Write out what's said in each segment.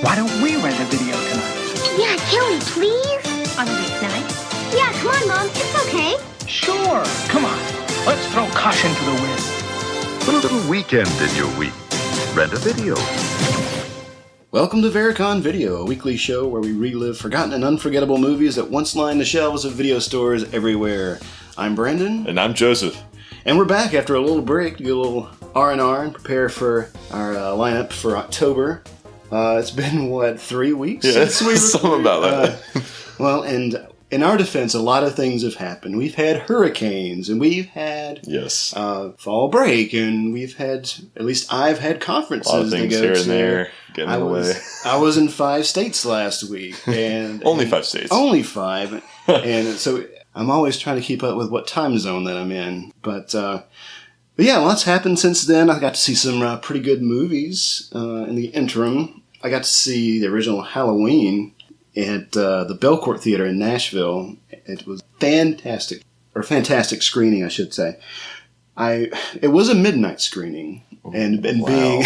Why don't we rent a video tonight? Yeah, can we please? On a weeknight? Yeah, come on, Mom. It's okay. Sure. Come on. Let's throw caution to the wind. Put a little weekend in your week. Rent a video. Welcome to Vericon Video, a weekly show where we relive forgotten and unforgettable movies that once lined the shelves of video stores everywhere. I'm Brandon. And I'm Joseph. And we're back after a little break to get a little R&R and prepare for our lineup for October. It's been, 3 weeks since we recorded? Something about that. Well, and in our defense, a lot of things have happened. We've had hurricanes, and we've had fall break, and we've had, at least I've had conferences a lot of things to go here to. and there getting in the way. I was in 5 states last week. And Only 5 states. Only 5. And so I'm always trying to keep up with what time zone that I'm in. But yeah, lots happened since then. I got to see some pretty good movies in the interim. I got to see the original Halloween at the Belcourt Theater in Nashville. It was fantastic screening, I should say. It was a midnight screening, and wow.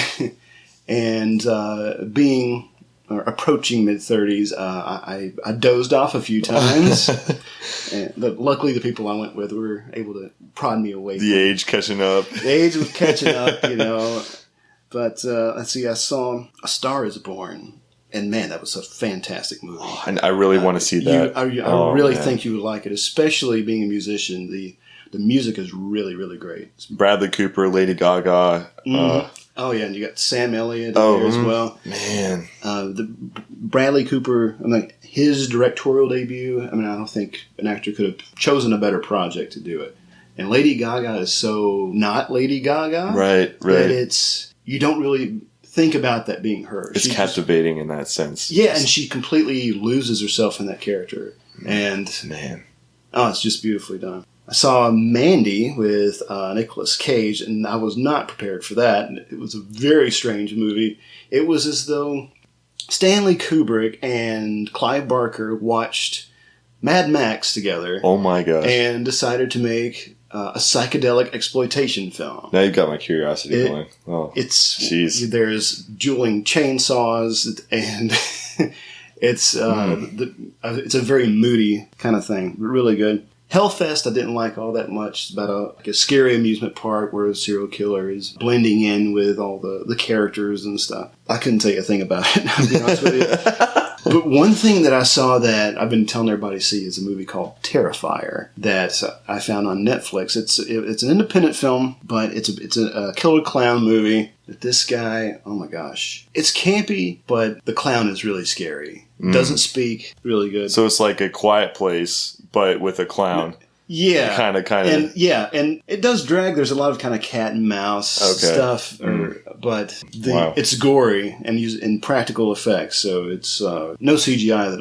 being approaching mid-30s, I dozed off a few times. But luckily, the people I went with were able to prod me away. The age catching up. The age was catching up, you know. But let's see, I saw A Star Is Born. And man, that was a fantastic movie. Oh, and I really want to see that. I really think you would like it, especially being a musician. The music is really, really great. Bradley Cooper, Lady Gaga. Oh yeah, and you got Sam Elliott there as well. Man, the Bradley Cooper. I mean, his directorial debut. I mean, I don't think an actor could have chosen a better project to do it. And Lady Gaga is so not Lady Gaga, right. That you don't really think about that being her. It's captivating in that sense. Yeah, and she completely loses herself in that character. And man, it's just beautifully done. I saw Mandy with Nicolas Cage, and I was not prepared for that. It was a very strange movie. It was as though Stanley Kubrick and Clive Barker watched Mad Max together. Oh my gosh. And decided to make a psychedelic exploitation film. Now you've got my curiosity going. Oh, jeez. There's dueling chainsaws, and it's a very moody kind of thing. Really good. Hellfest I didn't like all that much. It's about a scary amusement park where a serial killer is blending in with all the characters and stuff. I couldn't tell you a thing about it, to be honest with you. But one thing that I saw that I've been telling everybody to see is a movie called Terrifier that I found on Netflix. It's an independent film, but it's a killer clown movie. That this guy, oh my gosh, it's campy, but the clown is really scary. Doesn't speak, really good. So it's like A Quiet Place, but with a clown. Yeah, kind of. And it does drag. There's a lot of kind of cat and mouse stuff, but it's gory and used in practical effects. So it's no CGI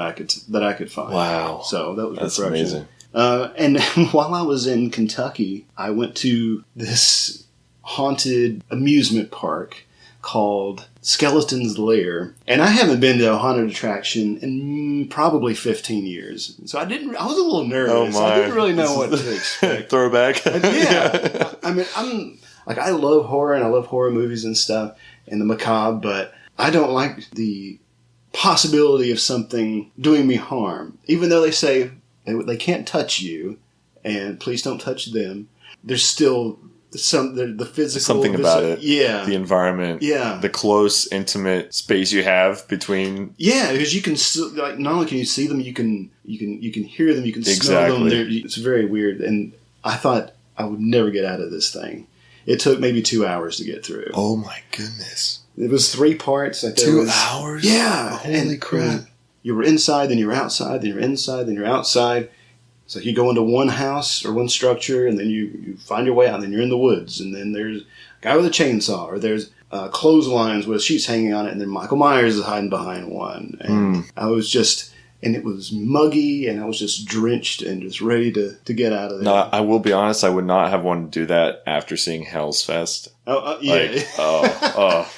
that I could find. Wow! So that's amazing. And while I was in Kentucky, I went to this haunted amusement park called Skeleton's Lair, and I haven't been to a haunted attraction in probably 15 years. So I was a little nervous. Oh my. I didn't really know what to expect. Throwback. Yeah. I mean, I love horror and I love horror movies and stuff and the macabre, but I don't like the possibility of something doing me harm. Even though they say they can't touch you and please don't touch them, there's still the physical something about it. Yeah, the environment. Yeah, the close, intimate space you have between. Yeah, because you can not only can you see them, you can hear them, you can smell them. It's very weird, and I thought I would never get out of this thing. It took maybe 2 hours to get through. Oh my goodness! It was 3 parts. Like 2 hours? Yeah. Holy crap! You were inside, then you were outside, then you're inside, then you're outside. So you go into one house or one structure, and then you find your way out, and then you're in the woods, and then there's a guy with a chainsaw, or there's clotheslines with sheets hanging on it, and then Michael Myers is hiding behind one. And I was just... And it was muggy, and I was just drenched and just ready to get out of there. No, I will be honest, I would not have wanted to do that after seeing Hell's Fest. Yeah.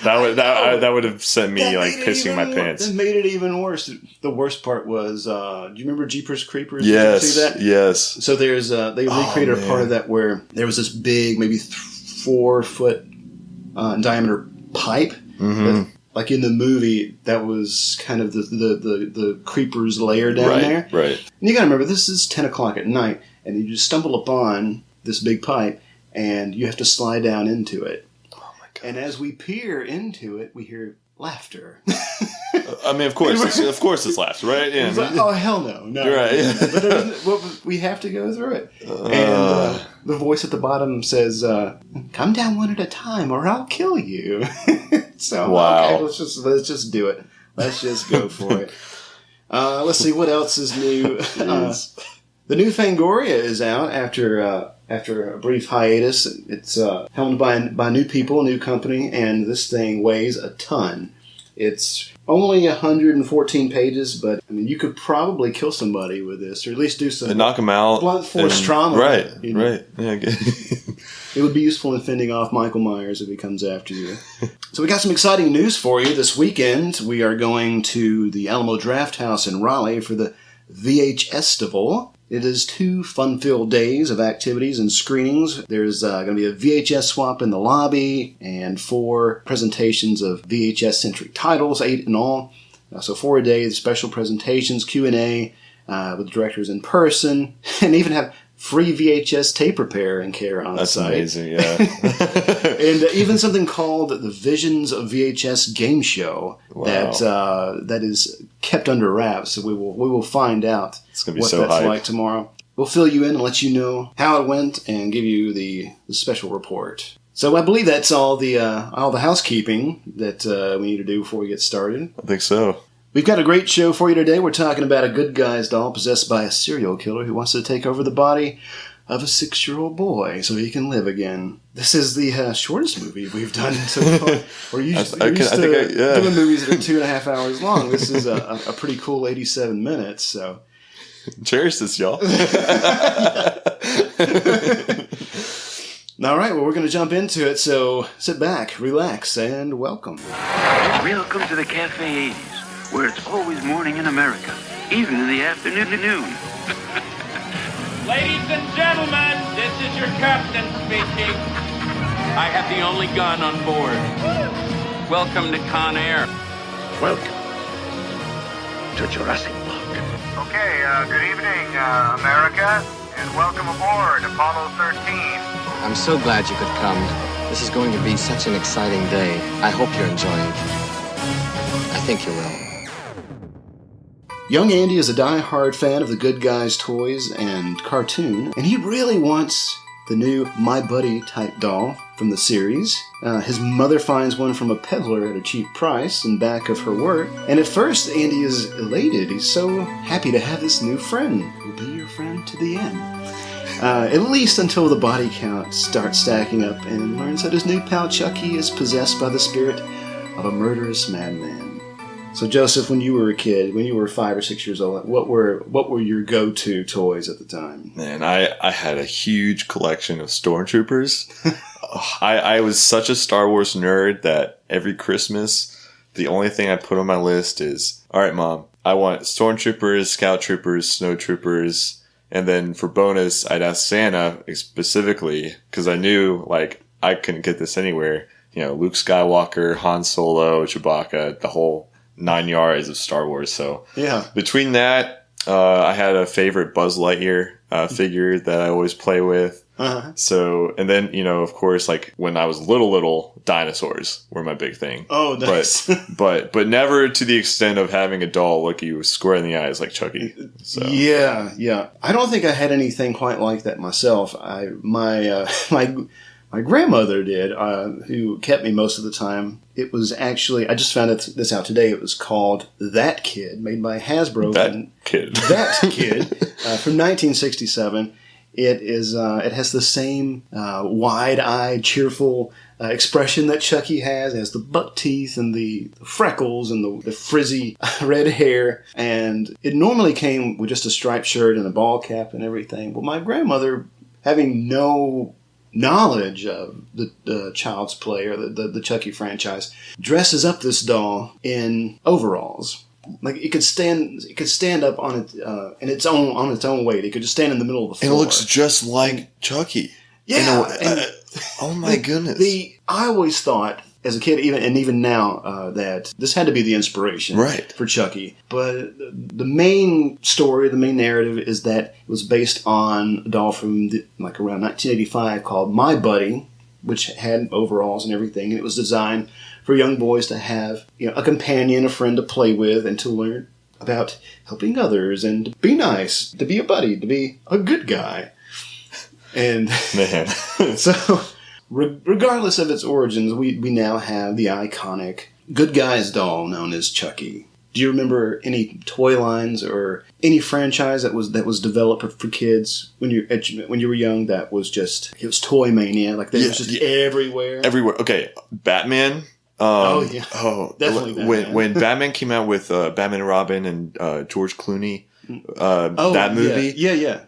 That would have sent me pissing my pants. That made it even worse. The worst part was, do you remember Jeepers Creepers? Yes. Did you see that? Yes. So there's they recreated a part of that where there was this big, maybe 4 foot in diameter pipe. Mm-hmm. like in the movie, that was kind of the creeper's lair down there. Right. And you got to remember, this is 10 o'clock at night, and you just stumble upon this big pipe, and you have to slide down into it. Oh my god! And as we peer into it, we hear laughter. I mean, of course it's laughter, right? Yeah. It's like, oh hell no! You're right. Yeah. But we have to go through it. And the voice at the bottom says, "Come down one at a time, or I'll kill you." So wow. Okay, let's just do it. Let's just go for it. Let's see what else is new. The new Fangoria is out after a brief hiatus. It's helmed by new people, new company, and this thing weighs a ton. It's only 114 pages, but I mean, you could probably kill somebody with this, or at least do some knock them out, blunt force trauma. Right, you know? right. Yeah, it would be useful in fending off Michael Myers if he comes after you. So we got some exciting news for you this weekend. We are going to the Alamo Draft House in Raleigh for the VHStival. It is 2 fun-filled days of activities and screenings. There's going to be a VHS swap in the lobby and 4 presentations of VHS-centric titles, 8 in all. So 4 days, special presentations, Q&A with the directors in person, and even have free VHS tape repair and care on site. That's amazing, yeah. And even something called the Visions of VHS game show. Wow. that is kept under wraps. So we will find out It's gonna be what so that's hype. like tomorrow. We'll fill you in and let you know how it went and give you the special report. So I believe that's all the housekeeping that we need to do before we get started. I think so. We've got a great show for you today. We're talking about a good guy's doll possessed by a serial killer who wants to take over the body of a 6-year-old boy so he can live again. This is the shortest movie we've done so far. We're used to doing movies that are 2.5 hours long. This is a pretty cool 87 minutes. So Cherish this, y'all. All right, well, we're going to jump into it. So sit back, relax, and welcome. Welcome to the Cafe 80s, where it's always morning in America, even in the afternoon. Ladies and gentlemen, this is your captain speaking. I have the only gun on board. Welcome to Con Air. Welcome to Jurassic Park. Okay, good evening, America, and welcome aboard Apollo 13. I'm so glad you could come. This is going to be such an exciting day. I hope you're enjoying it. I think you will. Young Andy is a die-hard fan of the Good Guys toys and cartoon, and he really wants the new My Buddy type doll from the series. His mother finds one from a peddler at a cheap price in back of her work, and at first Andy is elated. He's so happy to have this new friend who'll be your friend to the end. At least until the body count starts stacking up and learns that his new pal Chucky is possessed by the spirit of a murderous madman. So Joseph, when you were a kid, when you were 5 or 6 years old, what were your go-to toys at the time? Man, I had a huge collection of stormtroopers. I was such a Star Wars nerd that every Christmas, the only thing I put on my list is, all right, Mom, I want stormtroopers, scout troopers, snow troopers, and then for bonus, I'd ask Santa specifically, because I knew, like, I couldn't get this anywhere. You know, Luke Skywalker, Han Solo, Chewbacca, the whole 9 yards of Star Wars. So yeah, between that, I had a favorite Buzz Lightyear figure that I always play with. Uh-huh. So, and then, you know, of course, like when I was little, dinosaurs were my big thing. Oh, nice. But never to the extent of having a doll look you square in the eyes like Chucky. So. Yeah. I don't think I had anything quite like that myself. My grandmother did, who kept me most of the time. It was actually, I just found this out today, it was called That Kid, made by Hasbro. That Kid from 1967. It has the same wide-eyed, cheerful expression that Chucky has. It has the buck teeth and the freckles and the frizzy red hair. And it normally came with just a striped shirt and a ball cap and everything. But my grandmother, having no knowledge of the Child's Play or the Chucky franchise, dresses up this doll in overalls. Like it could stand up on its own weight. It could just stand in the middle of the floor. It looks just like Chucky. Yeah. Oh my goodness. I always thought as a kid, even now, that this had to be the inspiration for Chucky. But the main story, the main narrative is that it was based on a doll from around 1985 called My Buddy, which had overalls and everything, and it was designed for young boys to have a companion, a friend to play with, and to learn about helping others and to be nice, to be a buddy, to be a good guy. And man, so regardless of its origins, we now have the iconic good guys doll known as Chucky. Do you remember any toy lines or any franchise that was developed for kids when you were young? It was toy mania. Like they was just everywhere. Everywhere. Okay, Batman. Definitely Batman. When Batman came out with Batman and Robin and George Clooney, that movie. Yeah.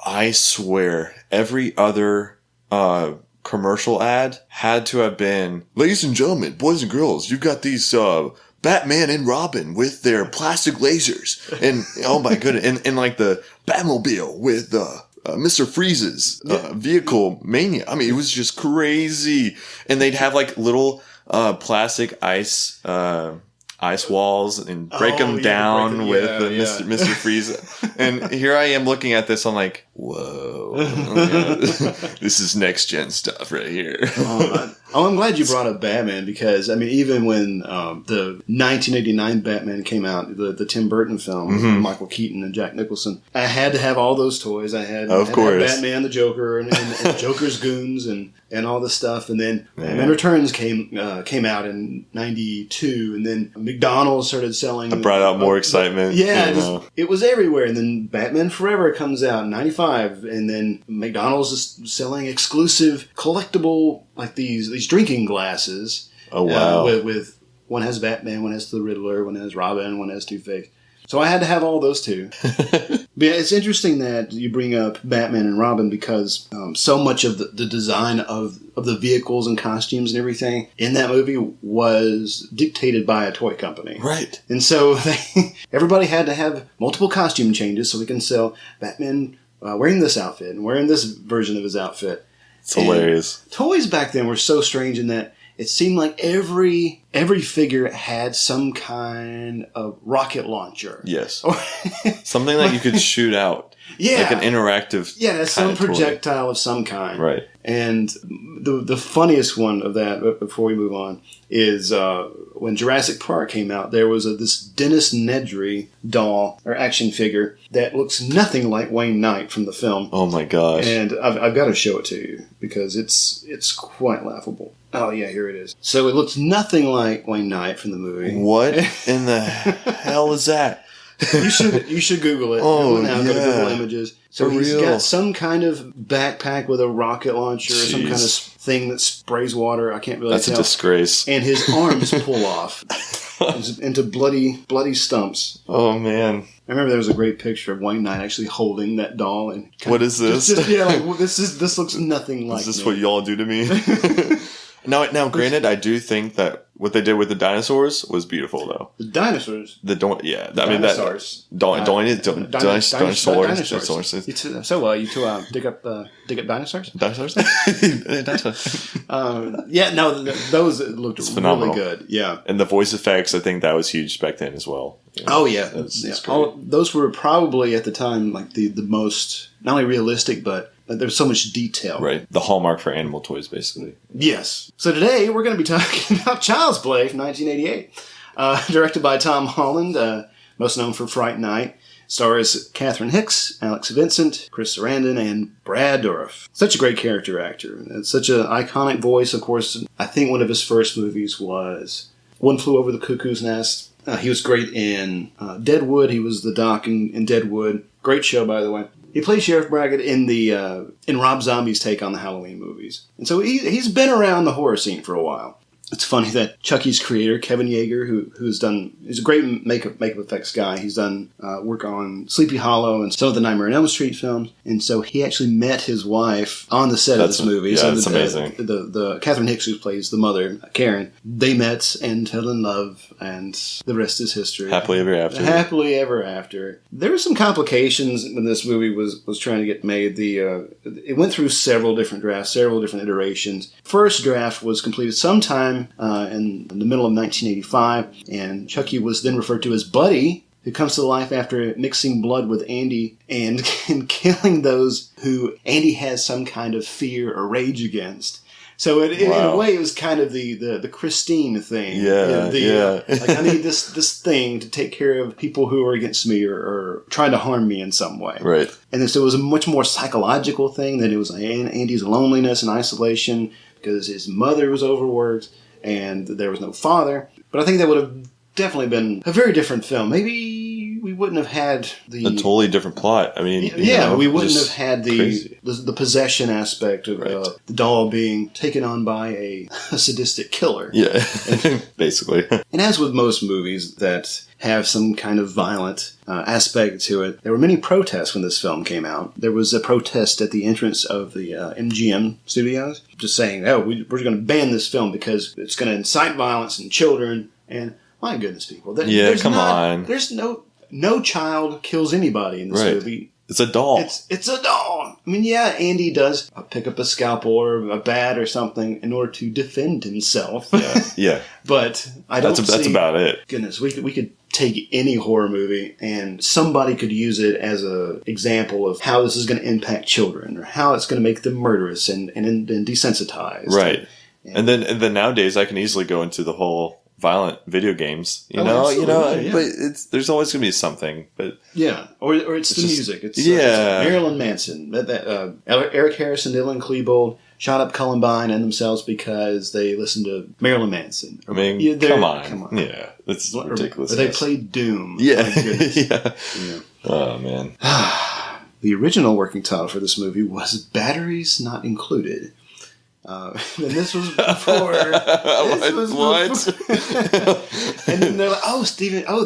I swear, every other commercial ad had to have been, ladies and gentlemen, boys and girls, you've got these Batman and Robin with their plastic lasers, and oh my goodness, and like the Batmobile with Mr. Freeze's vehicle mania. I mean, it was just crazy, and they'd have like little plastic ice walls and break them down with Mr. Freeze. And here I am looking at this. I'm like, whoa, this is next gen stuff right here. I'm glad you brought up Batman because even when the 1989 Batman came out, the Tim Burton film, with Michael Keaton and Jack Nicholson, I had to have all those toys. I had Batman, the Joker, and Joker's goons, and all this stuff. And then Batman Returns came out in '92, and then McDonald's started selling. It brought out more excitement. It was everywhere. And then Batman Forever comes out in '95, and then McDonald's is selling exclusive collectible these drinking glasses. Oh wow! With one has Batman, one has the Riddler, one has Robin, one has Two-Face. So I had to have all those too. But it's interesting that you bring up Batman and Robin because so much of the design of the vehicles and costumes and everything in that movie was dictated by a toy company. Right. And so everybody had to have multiple costume changes so we can sell Batman wearing this outfit and wearing this version of his outfit. It's hilarious. Toys back then were so strange in that it seemed like every figure had some kind of rocket launcher. Yes. Something that you could shoot out. Yeah. Like an interactive some projectile toy. of some kind. Right. And the funniest one of that, before we move on, is when Jurassic Park came out, there was this Dennis Nedry doll, or action figure, that looks nothing like Wayne Knight from the film. Oh my gosh. And I've got to show it to you, because it's quite laughable. Oh yeah, here it is. So it looks nothing like Wayne Knight from the movie. What in the hell is that? You should Google it. Oh, now go to Google Images. So he's got some kind of backpack with a rocket launcher or some kind of thing that sprays water. I can't really tell. That's a disgrace. And his arms pull off into bloody stumps. Oh, man. I remember there was a great picture of Wayne Knight actually holding that doll. And what is this? This looks nothing like Is this me. what y'all do to me? Now, granted, I do think that what they did with the dinosaurs was beautiful, though. The dinosaurs? Dinosaurs. So, you two dig up dinosaurs? Dinosaurs? Those looked really good. Yeah. And the voice effects, I think that was huge back then as well. Yeah. Oh, yeah. Those were probably, at the time, like the most, not only realistic, but there's so much detail. Right. The hallmark for animal toys, basically. Yes. So today, we're going to be talking about Child's Play from 1988. Directed by Tom Holland, most known for Fright Night. Stars Catherine Hicks, Alex Vincent, Chris Sarandon, and Brad Dourif. Such a great character actor. It's such an iconic voice. Of course, I think one of his first movies was One Flew Over the Cuckoo's Nest. He was great in Deadwood. He was the doc in Deadwood. Great show, by the way. He plays Sheriff Brackett in Rob Zombie's take on the Halloween movies. And so he's been around the horror scene for a while. It's funny that Chucky's creator, Kevin Yeager, he's a great makeup effects guy. He's done work on Sleepy Hollow and some of the Nightmare on Elm Street films. And so he actually met his wife on the set of this movie. Yeah, so that's amazing. The Catherine Hicks, who plays the mother, Karen, they met and fell in love, and the rest is history. Happily ever after. Happily ever after. There were some complications when this movie was trying to get made. It went through several different drafts, several different iterations. First draft was completed sometime time in the middle of 1985, and Chucky was then referred to as Buddy, who comes to life after mixing blood with Andy and killing those who Andy has some kind of fear or rage against. So in a way, it was kind of the Christine thing. Like, I need this thing to take care of people who are against me or trying to harm me in some way. Right. And then, so it was a much more psychological thing than it was Andy's loneliness and isolation because his mother was overworked and there was no father. But I think that would have definitely been a very different film. Maybe we wouldn't have had a totally different plot. I mean, we wouldn't have had the possession aspect of the doll being taken on by a sadistic killer. Yeah, basically. And as with most movies that have some kind of violent aspect to it, there were many protests when this film came out. There was a protest at the entrance of the MGM studios, just saying, we're going to ban this film because it's going to incite violence in children. And my goodness, people. Come on. There's no child kills anybody in this movie. It's a doll. It's a doll. I mean, yeah, Andy does pick up a scalpel or a bat or something in order to defend himself. Yeah. But I don't see... That's about it. Goodness, we could take any horror movie and somebody could use it as an example of how this is going to impact children or how it's going to make them murderous and desensitized. Right. And then nowadays I can easily go into the whole violent video games, but there's always going to be something. But or it's the music. It's Marilyn Manson, Eric Harris and Dylan Klebold shot up Columbine and themselves because they listened to Marilyn Manson. I mean, come on. Yeah, it's ridiculous. Or they played Doom. Yeah. Oh man. The original working title for this movie was Batteries Not Included. And this was before. What? And then they're like,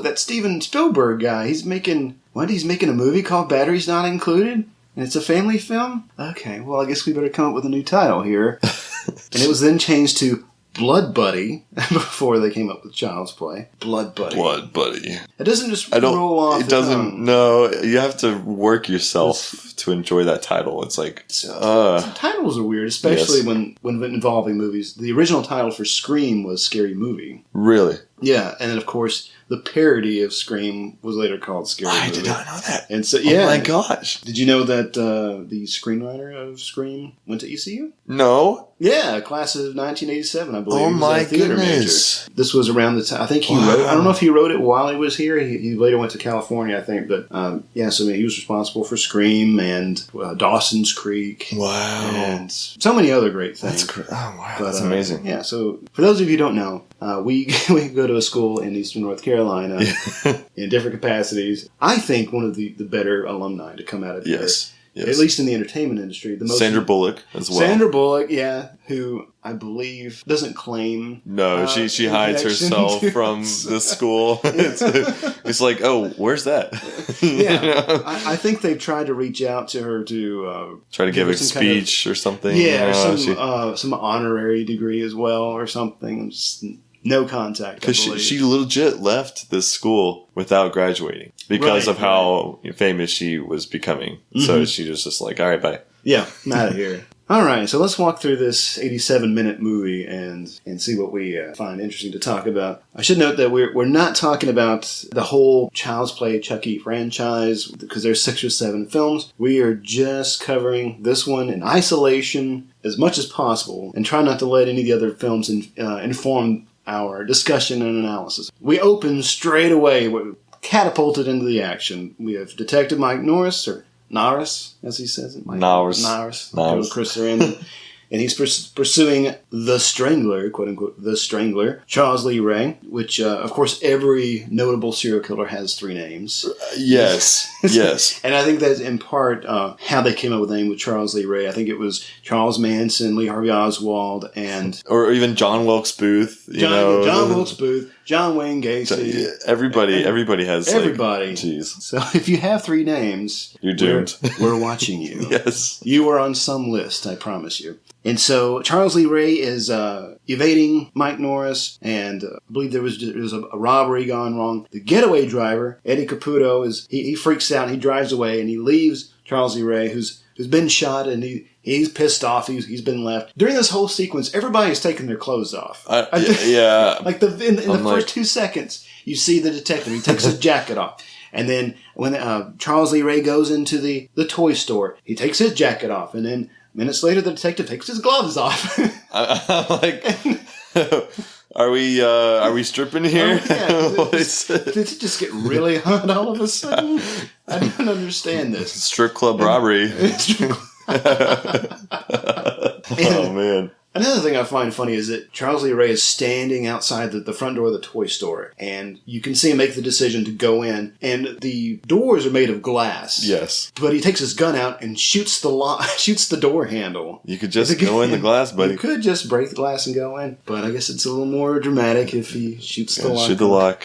that Steven Spielberg guy. He's making a movie called Batteries Not Included, and it's a family film. Okay, well, I guess we better come up with a new title here. And it was then changed to Blood Buddy before they came up with Child's Play. Blood Buddy. Blood Buddy. It doesn't just roll off. It doesn't. Tongue. No, you have to work yourself to enjoy that title. It's like titles are weird, especially when involving movies. The original title for Scream was Scary Movie. Really? Yeah, and then of course the parody of Scream was later called Scary Movie. I did not know that. And so, oh my gosh! Did you know that the screenwriter of Scream went to ECU? No. Yeah, class of 1987, I believe. Oh my goodness! Major. This was around the time. I think he wrote. I don't know if he wrote it while he was here. He later went to California, I think. But so he was responsible for Scream and Dawson's Creek. Wow! And so many other great things. That's amazing. Yeah. So for those of you who don't know, we go to a school in Eastern North Carolina in different capacities. I think one of the better alumni to come out of here. Yes. At least in the entertainment industry. The most Sandra Bullock as well. Sandra Bullock, who I believe doesn't claim... No, she hides herself from the school. It's like, oh, where's that? Yeah. I think they've tried to reach out to her to... try to give a speech or something. Yeah, or some honorary degree as well or something. Just no contact, because she legit left this school without graduating because of how famous she was becoming. Mm-hmm. So she was just like, all right, bye. Yeah, I'm out of here. All right, so let's walk through this 87-minute movie and see what we find interesting to talk about. I should note that we're not talking about the whole Child's Play Chucky franchise because there's 6 or 7 films. We are just covering this one in isolation as much as possible and try not to let any of the other films inform our discussion and analysis. We open straight away. We're catapulted into the action. We have Detective Mike Norris, or Norris, as he says it. Norris. Chris Sarandon. And he's pursuing the Strangler, quote-unquote, the Strangler, Charles Lee Ray, which, of course, every notable serial killer has 3 names. Yes, yes. And I think that's in part how they came up with the name with Charles Lee Ray. I think it was Charles Manson, Lee Harvey Oswald, and... Or even John Wilkes Booth, John Wilkes Booth, John Wayne Gacy. Everybody has... Everybody. Jeez. So if you have 3 names... You're doomed. We're watching you. Yes. You are on some list, I promise you. And so Charles Lee Ray is evading Mike Norris, and I believe there was a robbery gone wrong. The getaway driver, Eddie Caputo, he freaks out and he drives away and he leaves Charles Lee Ray, who's who's been shot, and he's pissed off. He's been left. During this whole sequence, everybody's taking their clothes off. Yeah. Like in the first 2 seconds, you see the detective. He takes his jacket off. And then when Charles Lee Ray goes into the toy store, he takes his jacket off. And then minutes later, the detective takes his gloves off. I'm like... Are we stripping here? Did it just get really hot all of a sudden? I don't understand this. Strip club robbery. Oh, man. Another thing I find funny is that Charles Lee Ray is standing outside the front door of the toy store, and you can see him make the decision to go in, and the doors are made of glass. Yes. But he takes his gun out and shoots the door handle. You could just go in the glass, buddy. You could just break the glass and go in, but I guess it's a little more dramatic if he shoots the lock. Shoot the lock.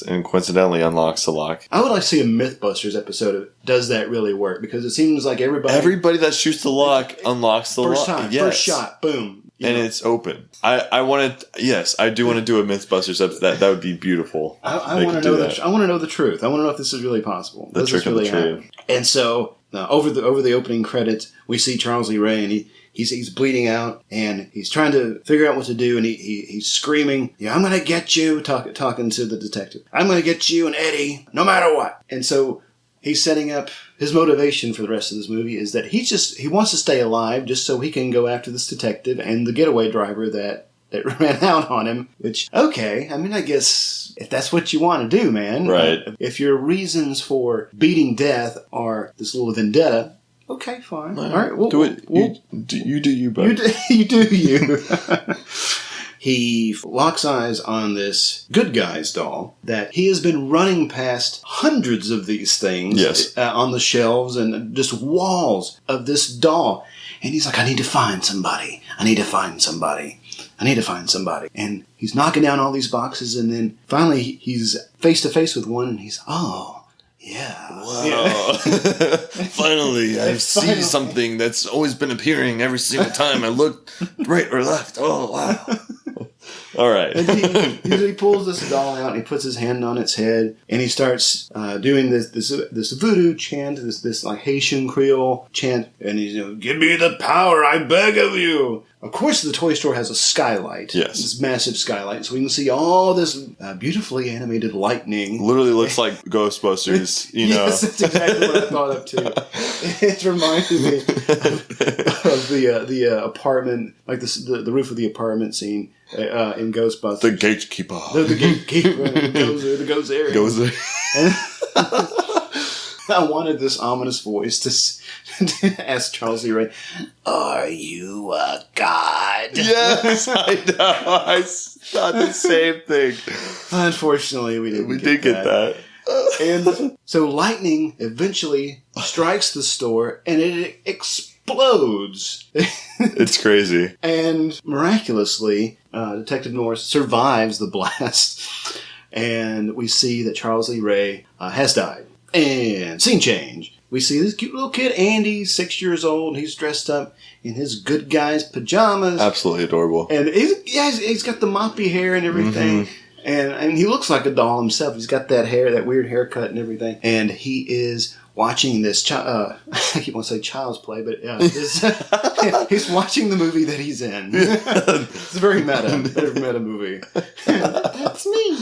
And coincidentally unlocks the lock. I would like to see a Mythbusters episode of does that really work? Because it seems like everybody that shoots the lock unlocks the lock. First time, first shot, boom. And it's open. I do want to do a Mythbusters episode. That would be beautiful. I want to know I want to know the truth. I want to know if this is really possible. The trick of the trade. And so over the opening credits, we see Charles Lee Ray, and he's bleeding out, and he's trying to figure out what to do, and he's screaming, "I'm going to get you!" Talking to the detective. "I'm going to get you and Eddie, no matter what." And so he's setting up his motivation for the rest of this movie is that he wants to stay alive just so he can go after this detective and the getaway driver that ran out on him. Which, okay, I mean, I guess if that's what you want to do, man. Right. If your reasons for beating death are this little vendetta, okay, fine. All right, we'll do it. You do you, buddy. You do you. He locks eyes on this Good Guys doll that he has been running past hundreds of these things on the shelves and just walls of this doll. And he's like, I need to find somebody. I need to find somebody. I need to find somebody. And he's knocking down all these boxes, and then finally he's face to face with one, and he's, oh, yeah. Wow. Yeah. Finally, I see something that's always been appearing every single time I look right or left. Oh, wow. All right. And he pulls this doll out, and he puts his hand on its head, and he starts doing this voodoo chant, this like Haitian Creole chant, and he's, give me the power, I beg of you. Of course, the toy store has a skylight. Yes. This massive skylight, so we can see all this beautifully animated lightning. Literally looks like Ghostbusters, Yes, that's exactly what I thought of, too. It reminded me of the apartment, like the roof of the apartment scene in Ghostbusters. The gatekeeper. The gatekeeper goes there. Goes there. And I wanted this ominous voice to ask Charles Lee Ray, "Are you a god?" Yes, I know. I thought the same thing. Unfortunately, we didn't. We did get that. And so lightning eventually strikes the store, and it explodes. It's crazy. And miraculously, Detective Norris survives the blast, and we see that Charles Lee Ray has died. And scene change. We see this cute little kid, Andy, 6 years old. He's dressed up in his Good Guy's pajamas. Absolutely adorable. And he's got the moppy hair and everything. Mm-hmm. And he looks like a doll himself. He's got that hair, that weird haircut and everything. And he is watching this, I keep on saying child's play, but he's watching the movie that he's in. It's a very meta movie. That's me.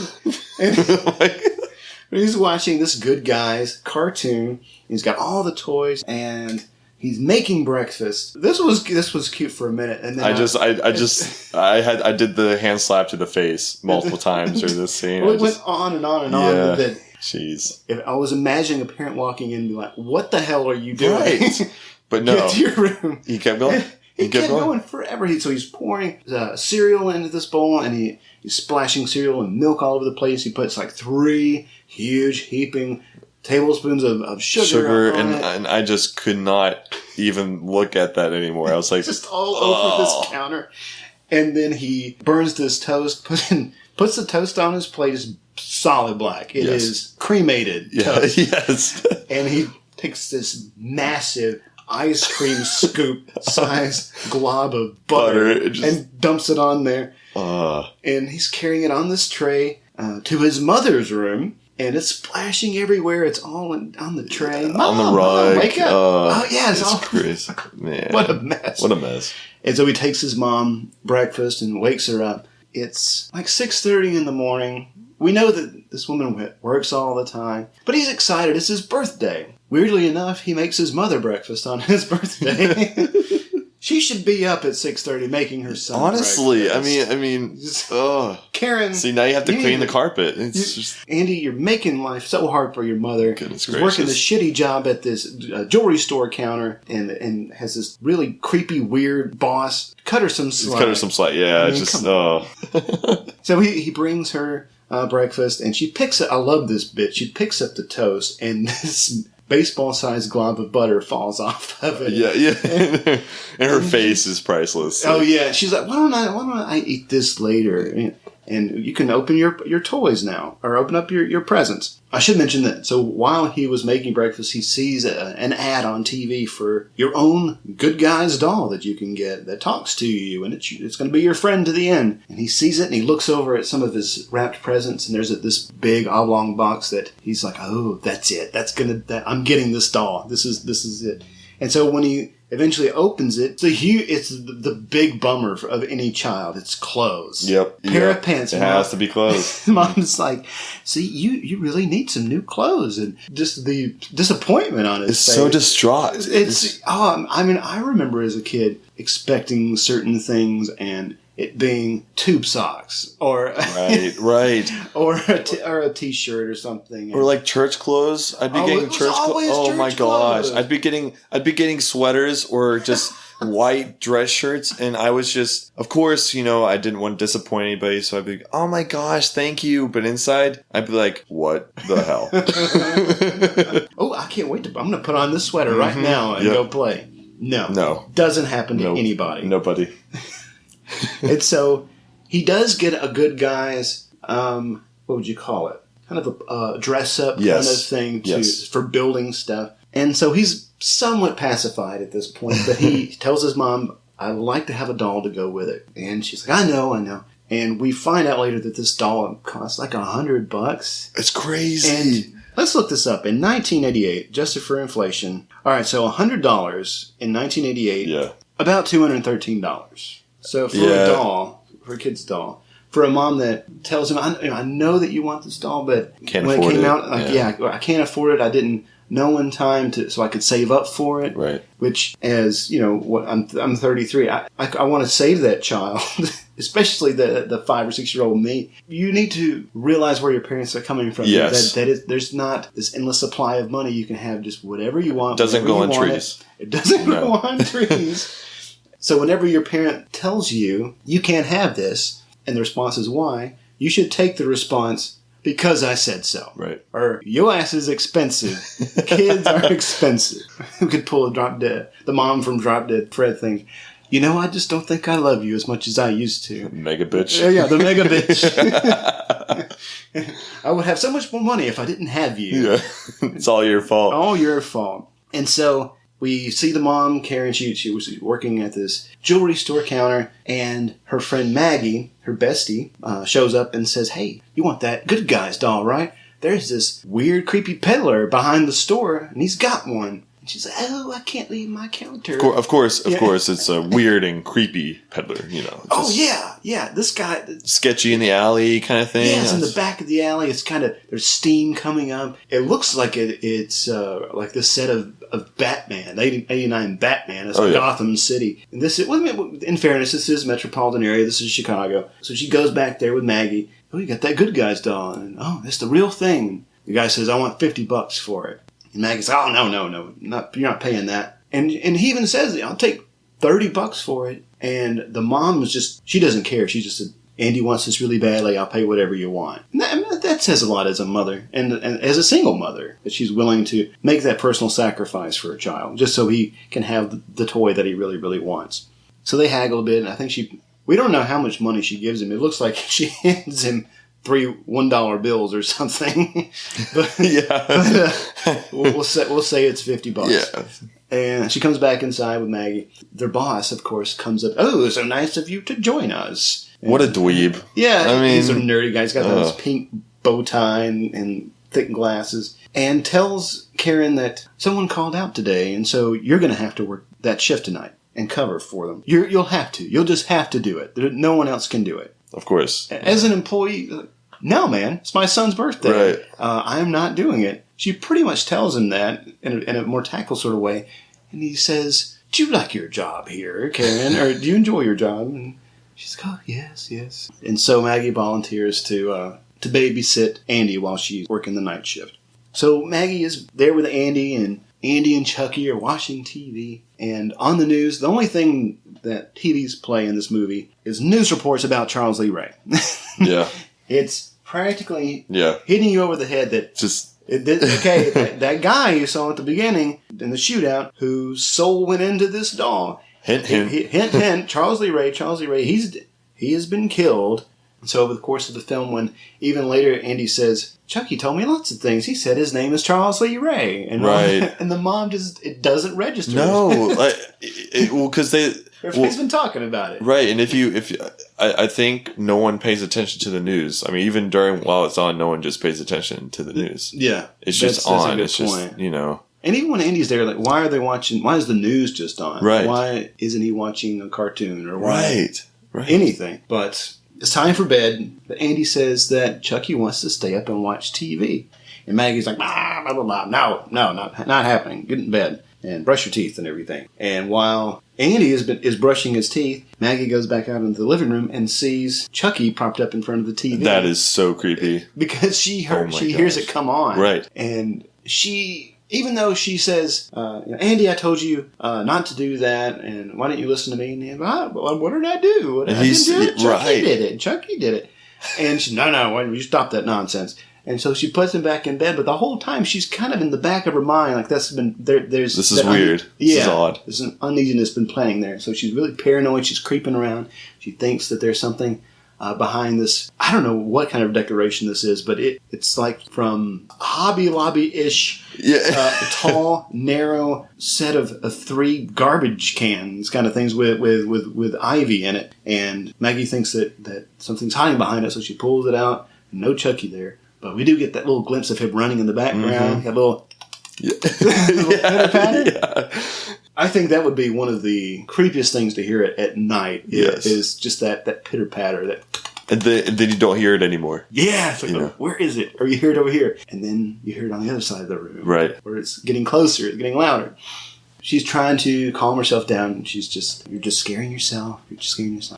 He's watching this Good Guys cartoon. He's got all the toys, and he's making breakfast. This was cute for a minute, and then I did the hand slap to the face multiple times during this scene. Well, it went on and on and on with it. Jeez. If I was imagining a parent walking in and be like, "What the hell are you doing?" Right. But no, get to your room. He kept going. He kept going forever. So he's pouring cereal into this bowl, and he's splashing cereal and milk all over the place. He puts like 3 huge heaping tablespoons of sugar on it. And I just could not even look at that anymore. I was like, just all over this counter. And then he burns this toast, puts the toast on his plate. It's solid black. It is cremated toast. Yes. And he takes this massive ice cream scoop size glob of butter and dumps it on there. And he's carrying it on this tray to his mother's room. And it's splashing everywhere. It's all on the tray. On the rug. Wake up. Oh, yeah. It's all crazy. Man. What a mess. What a mess. And so he takes his mom breakfast and wakes her up. It's like 6:30 in the morning. We know that this woman works all the time. But he's excited. It's his birthday. Weirdly enough, he makes his mother breakfast on his birthday. She should be up at 6:30 making her son Honestly, breakfast. I mean, oh. Karen. See, now you have to clean the carpet. It's just Andy, you're making life so hard for your mother. Goodness She's gracious. working this shitty job at this jewelry store counter and has this really creepy, weird boss. Cut her some slack. cut her some slack. Yeah, I mean, just come So he brings her breakfast, and she picks up. I love this bit. She picks up the toast, and this baseball-sized glob of butter falls off of it. Yeah. And her face is priceless. Oh yeah, she's like, why don't I eat this later? And you can open your toys now, or open up your presents. I should mention that. So while he was making breakfast, he sees an ad on TV for your own Good Guys doll that you can get that talks to you, and it's going to be your friend to the end. And he sees it, and he looks over at some of his wrapped presents, and there's this big oblong box that he's like, oh, that's it. I'm getting this doll. This is it. And so when he eventually opens it, it's the big bummer of any child. It's clothes. Yep. Pair of pants. It has to be clothes. Mom's like, see, you really need some new clothes. And just the disappointment on his face. It's so distraught. I remember as a kid expecting certain things and it being tube socks or right or a t-shirt or something, or like church clothes. I'd be getting church clothes. Oh my gosh, I'd be getting sweaters or just white dress shirts, and I was just, of course, I didn't want to disappoint anybody, so I'd be like, oh my gosh, thank you, but inside I'd be like, what the hell? Oh, I can't wait I'm gonna put on this sweater right now and go play. No, doesn't happen to anybody. Nobody. And so he does get a Good Guys, what would you call it? Kind of a dress-up kind of thing for building stuff. And so he's somewhat pacified at this point, but he tells his mom, I'd like to have a doll to go with it. And she's like, I know. And we find out later that this doll costs like $100. It's crazy. And let's look this up. In 1988, adjusted for inflation, all right, so $100 in 1988, about $213. So for a doll, for a kid's doll, for a mom that tells him, I know that you want this doll, but when it came out, I can't afford it. I didn't know in time so I could save up for it. Right. Which, as I'm 33. I want to save that child, especially the 5 or 6 year old me. You need to realize where your parents are coming from. Yes. There's not this endless supply of money. You can have just whatever you want. Doesn't go on trees. It doesn't grow on trees. So whenever your parent tells you, you can't have this, and the response is why, you should take the response, because I said so. Right. Or, your ass is expensive. Kids are expensive. Who could pull the mom from Drop Dead Fred thing? I just don't think I love you as much as I used to. Mega bitch. Yeah, the mega bitch. I would have so much more money if I didn't have you. Yeah. It's all your fault. All your fault. And so we see the mom, Karen, she was working at this jewelry store counter, and her friend Maggie, her bestie, shows up and says, hey, you want that Good Guys doll, right? There's this weird, creepy peddler behind the store, and he's got one. And she's like, oh, I can't leave my counter. Of course, it's a weird and creepy peddler, This guy... sketchy in the alley kind of thing. Yeah, it's in the back of the alley. It's kind of... There's steam coming up. It looks like it's like this set of Batman, 89 Batman. It's Gotham City. And in fairness, this is metropolitan area. This is Chicago. So she goes back there with Maggie. Oh, you got that Good Guys doll. And, that's the real thing. The guy says, I want $50 for it. And Maggie's like, oh, no, you're not paying that. And he even says, I'll take $30 for it. And the mom is she doesn't care. She just said, Andy wants this really badly. I'll pay whatever you want. And that says a lot as a mother and as a single mother, that she's willing to make that personal sacrifice for a child just so he can have the toy that he really, really wants. So they haggle a bit. And I think we don't know how much money she gives him. It looks like she hands him 3 $1 bills or something. but we'll say it's $50. Yeah. And she comes back inside with Maggie. Their boss, of course, comes up. Oh, so nice of you to join us. What a dweeb. Yeah, I mean, he's a nerdy guy. He's got this pink bow tie and thick glasses, and tells Karen that someone called out today, and so you're going to have to work that shift tonight and cover for them. You'll have to. You'll just have to do it. No one else can do it. Of course. As an employee, no, man, it's my son's birthday. Right. I'm not doing it. She pretty much tells him that in a more tactful sort of way, and he says, "Do you like your job here, Karen, or do you enjoy your job?" And she's like, "Oh, yes, yes." And so Maggie volunteers to babysit Andy while she's working the night shift. So Maggie is there with Andy and Chucky are watching TV. And on the news, the only thing that TVs play in this movie is news reports about Charles Lee Ray. Yeah. It's practically Yeah. hitting you over the head that that guy you saw at the beginning in the shootout whose soul went into this doll. Hint, hint. Hint, Charles Lee Ray, he has been killed. And so over the course of the film, when even later Andy says, "Chucky told me lots of things. He said his name is Charles Lee Ray." And, right. And the mom it doesn't register. No. Because everybody's been talking about it. Right. And I think no one pays attention to the news. I mean, even while it's on, no one just pays attention to the news. Yeah. It's just on. It's point. just, And even when Andy's there, like, why are they watching? Why is the news just on? Right. Why isn't he watching a cartoon or right. anything? But it's time for bed. But Andy says that Chucky wants to stay up and watch TV. And Maggie's like, blah, blah, blah, blah. No, not happening. Get in bed and brush your teeth and everything. And while Andy is brushing his teeth, Maggie goes back out into the living room and sees Chucky propped up in front of the TV. That is so creepy. Because she hears it come on. Right. And even though she says, "Andy, I told you not to do that, and why didn't you listen to me?" And he's like, what did I do? I didn't do it. Chucky did it. And she, no, why don't you stop that nonsense? And so she puts him back in bed, but the whole time she's kind of in the back of her mind, like this is weird. This is odd. There's an uneasiness been playing there. So she's really paranoid. She's creeping around. She thinks that there's something behind this. I don't know what kind of decoration this is, but it's like from Hobby Lobby-ish, tall, narrow set of 3 garbage cans kind of things with ivy in it. And Maggie thinks that something's hiding behind it, so she pulls it out. No Chucky there. But we do get that little glimpse of him running in the background. That little pitter-patter. Yeah. I think that would be one of the creepiest things to hear at night. Yes. Is just that pitter-patter. And then you don't hear it anymore. Yeah. It's like, where is it? Or you hear it over here. And then you hear it on the other side of the room. Right. Where it's getting closer. It's getting louder. She's trying to calm herself down. You're just scaring yourself.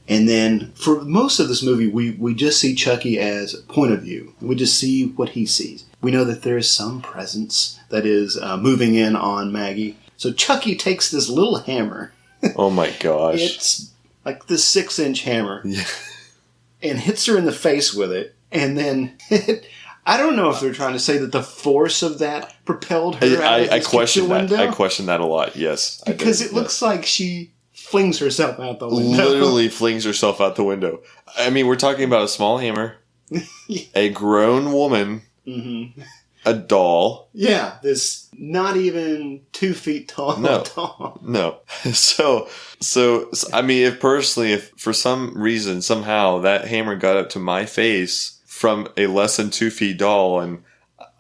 And then for most of this movie, we just see Chucky as point of view. We just see what he sees. We know that there is some presence that is moving in on Maggie. So Chucky takes this little hammer. Oh my gosh. It's like this 6-inch hammer. Yeah. And hits her in the face with it. And then I don't know if they're trying to say that the force of that propelled her out of this kitchen window. I question that a lot, yes. Because it looks like she flings herself out the window. Literally flings herself out the window. I mean, we're talking about a small hammer, a grown woman, a doll. Yeah, this not even 2 feet tall doll. No. So, I mean, if for some reason, somehow, that hammer got up to my face from a less than 2 feet doll, and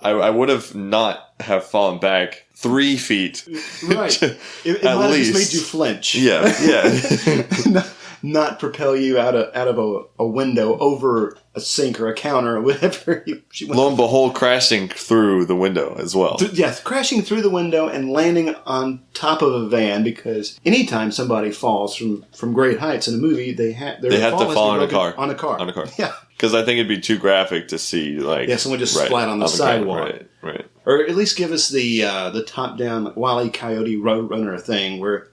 I would have not have fallen back 3 feet. Right. It might have just made you flinch. Yeah. Not propel you out of a window over a sink or a counter or whatever. Lo and behold, crashing through the window as well. Crashing through the window and landing on top of a van, because anytime somebody falls from great heights in a movie, they have to fall on a car. On a car. Yeah. Because I think it'd be too graphic to see, someone just splat on the sidewalk. Right. Or at least give us the top-down Wile E. Coyote Roadrunner thing where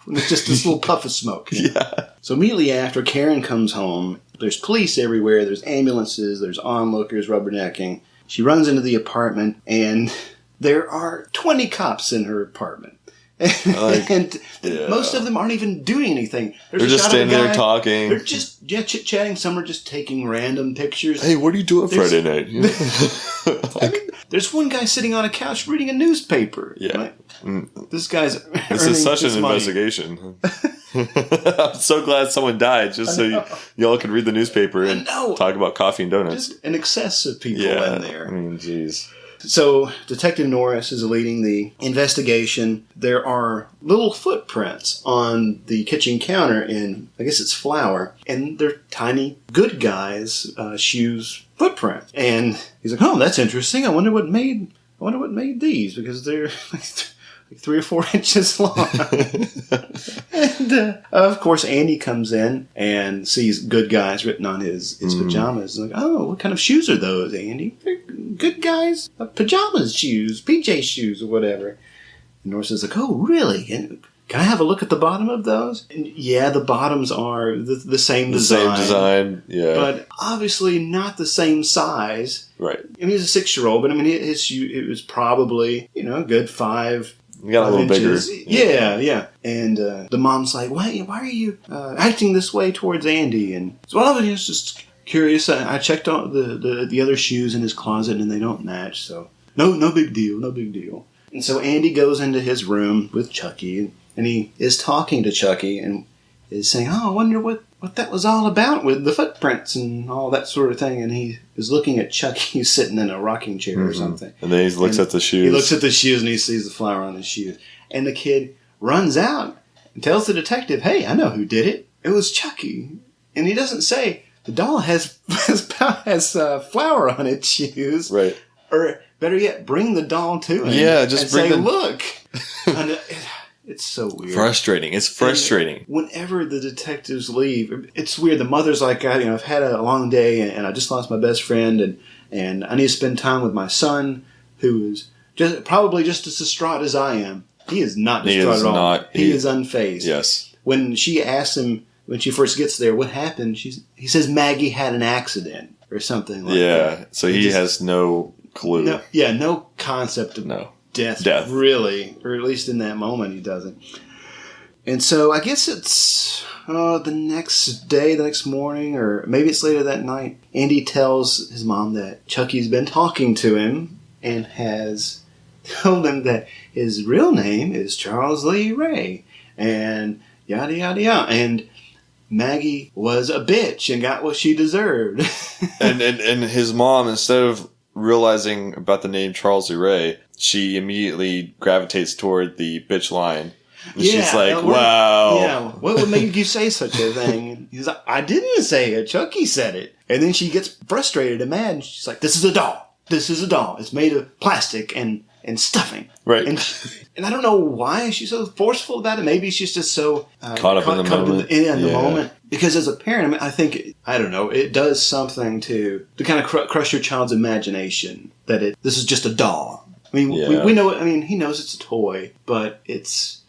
it's just this little puff of smoke. Yeah. So immediately after, Karen comes home. There's police everywhere. There's ambulances. There's onlookers rubbernecking. She runs into the apartment, and there are 20 cops in her apartment. And most of them aren't even doing anything. They're just standing there talking. They're just chit-chatting. Some are just taking random pictures. Hey, what are you doing Friday night? I mean, there's one guy sitting on a couch reading a newspaper. Yeah. This guy's This is such an investigation. I'm so glad someone died, just so y'all could read the newspaper and talk about coffee and donuts. Just an excess of people in there. I mean, jeez. So Detective Norris is leading the investigation. There are little footprints on the kitchen counter in, I guess it's flour, and they're tiny good guys' shoes footprint. And he's like, "Oh, that's interesting. I wonder what made these, because they're like 3 or 4 inches long." And of course, Andy comes in and sees "good guys" written on his pajamas. And like, "Oh, what kind of shoes are those, Andy?" "They're good guys' pajamas shoes, PJ shoes, or whatever." And Norris is like, "Oh, really? And can I have a look at the bottom of those?" And yeah, the bottoms are the same design. The same design, yeah. But obviously not the same size. Right. I mean, he's a 6-year-old, but I mean, his shoe, it was probably, a good 5 You got a little inches. bigger. Yeah. And the mom's like, why are you acting this way towards Andy? And so, well, I was just curious. I checked out the other shoes in his closet, and they don't match. So no big deal. And so Andy goes into his room with Chucky, and he is talking to Chucky and is saying, "Oh, I wonder what that was all about with the footprints and all that sort of thing." And he is looking at Chucky sitting in a rocking chair or something. And then he looks at the shoes. He looks at the shoes and he sees the flour on his shoes. And the kid runs out and tells the detective, "Hey, I know who did it. It was Chucky." And he doesn't say, "The doll has flour on its shoes." Right. Or better yet, bring the doll to him. Yeah, just and bring say, the... "Look." And it's so weird. Frustrating. It's frustrating. And whenever the detectives leave, it's weird. The mother's like, "I've had a long day, and I just lost my best friend, and I need to spend time with my son, who is probably just as distraught as I am." He is not distraught at all. He is unfazed. Yes. When she asks him, when she first gets there, what happened, he says Maggie had an accident or something like that. Yeah, so he has no clue. No concept of death, really. Or at least in that moment, he doesn't. And so I guess it's the next day, the next morning, or maybe it's later that night. Andy tells his mom that Chucky's been talking to him and has told him that his real name is Charles Lee Ray, and yada, yada, yada. And Maggie was a bitch and got what she deserved. and his mom, instead of realizing about the name Charles Lee Ray, she immediately gravitates toward the bitch line. And she's like, "Wow. Yeah, what would make you say such a thing?" He's like, "I didn't say it. Chucky said it." And then she gets frustrated and mad. And she's like, "This is a doll. This is a doll. It's made of plastic and stuffing." Right. And I don't know why she's so forceful about it. Maybe she's just so caught up in the moment. In the moment. Because as a parent, I think, I don't know, it does something to kind of crush your child's imagination that this is just a doll. I mean, we know it. I mean, he knows it's a toy, but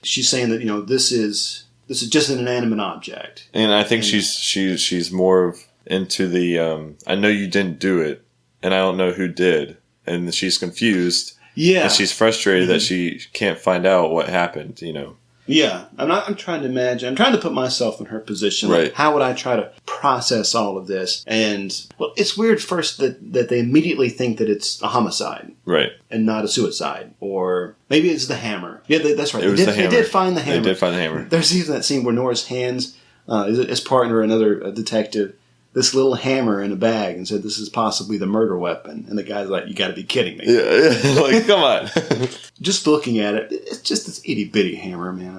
she's saying that, this is just an inanimate object. And I think she's more into the I know you didn't do it, and I don't know who did, and she's confused. Yeah, and she's frustrated that she can't find out what happened. Yeah, I'm trying to imagine. I'm trying to put myself in her position. Right. Like, how would I try to process all of this? And, well, it's weird first that they immediately think that it's a homicide. Right. And not a suicide. Or maybe it's the hammer. Yeah, that's right. It was the hammer. They did find the hammer. They did find the hammer. There's even that scene where Nora's hands his partner, another detective, this little hammer in a bag and said, "This is possibly the murder weapon." And the guy's like, "You got to be kidding me." Yeah. Like, come on. Just looking at it, it's just this itty bitty hammer, man.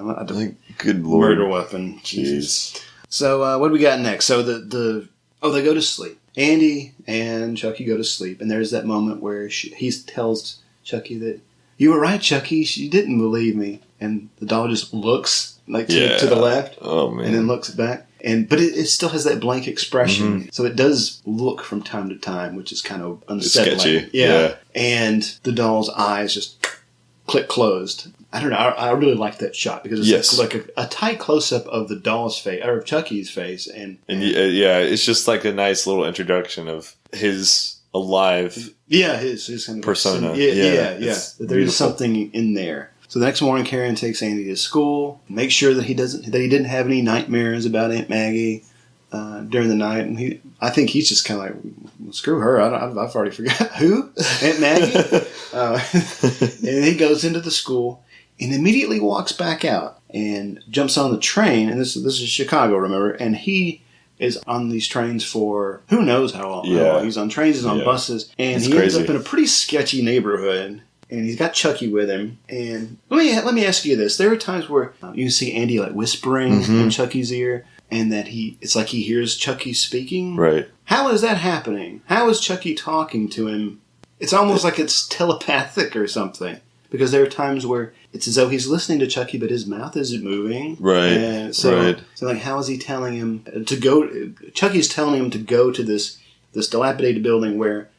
Good Lord. Murder weapon. Jesus. So what do we got next? So they go to sleep. Andy and Chucky go to sleep, and there's that moment where he tells Chucky that, "You were right, Chucky. She didn't believe me." And the doll just looks to the left, and then looks back. But it still has that blank expression, so it does look from time to time, which is kind of unsettling. It's sketchy. Yeah. And the doll's eyes just click closed. I don't know. I really like that shot because it's like a tight close up of the doll's face or of Chucky's face, and it's just like a nice little introduction of his alive his kind of persona. There's something in there. So the next morning, Karen takes Andy to school, makes sure that he didn't have any nightmares about Aunt Maggie during the night, and I think he's just kind of like, well, screw her. I've already forgot who Aunt Maggie. And he goes into the school and immediately walks back out. and jumps on the train. And this is Chicago, remember? And he is on these trains for who knows how long. Yeah. He's on trains, he's on buses, and it's he crazy. ends up in a pretty sketchy neighborhood. And he's got Chucky with him. And let me ask you this: there are times where you can see Andy like whispering in Chucky's ear, and that it's like he hears Chucky speaking. Right. How is that happening? How is Chucky talking to him? It's almost like it's telepathic or something. Because there are times where it's as though he's listening to Chucky, but his mouth isn't moving. Right. And so like, how is he telling him to go? Chucky's telling him to go to this dilapidated building where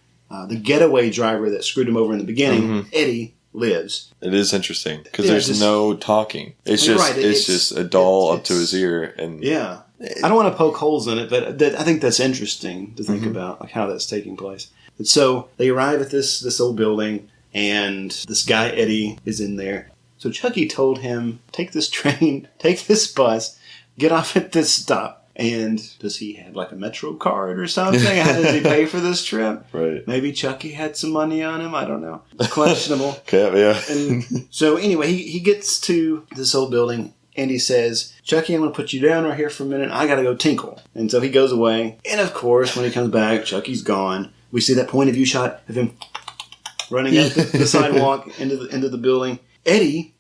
the getaway driver that screwed him over in the beginning, Eddie, lives. It is interesting because there's no talking. It's just it's just a doll up to his ear, and I don't want to poke holes in it, but I think that's interesting to think about, like how that's taking place. And so they arrive at this old building, and this guy Eddie is in there. So Chucky told him, take this train, take this bus, get off at this stop. And does he have like a Metro card or something? How does he pay for this trip? Right. Maybe Chucky had some money on him. I don't know. It's questionable. Yeah. And so anyway, he gets to this old building and he says, Chucky, I'm going to put you down right here for a minute. I got to go tinkle. And so he goes away. And of course, when he comes back, Chucky's gone. We see that point of view shot of him running up the sidewalk into the building. Eddie,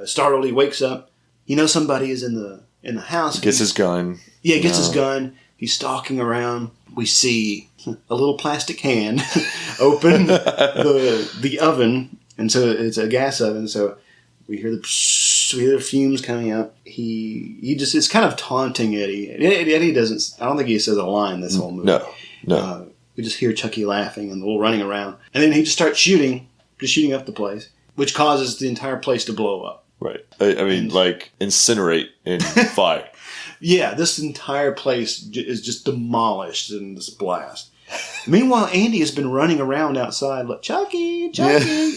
startled, he wakes up. He knows somebody is in the house. Gets his gun. Yeah, gets his gun. He's stalking around. We see a little plastic hand open the oven, and so it's a gas oven. So we hear the fumes coming up. He just is kind of taunting Eddie. Eddie doesn't. I don't think he says a line this whole movie. No. We just hear Chucky laughing and the little running around, and then he just starts shooting up the place, which causes the entire place to blow up. Right. I mean, like incinerate in fire. Yeah, this entire place is just demolished in this blast. Meanwhile, Andy has been running around outside, like, Chucky! Yeah.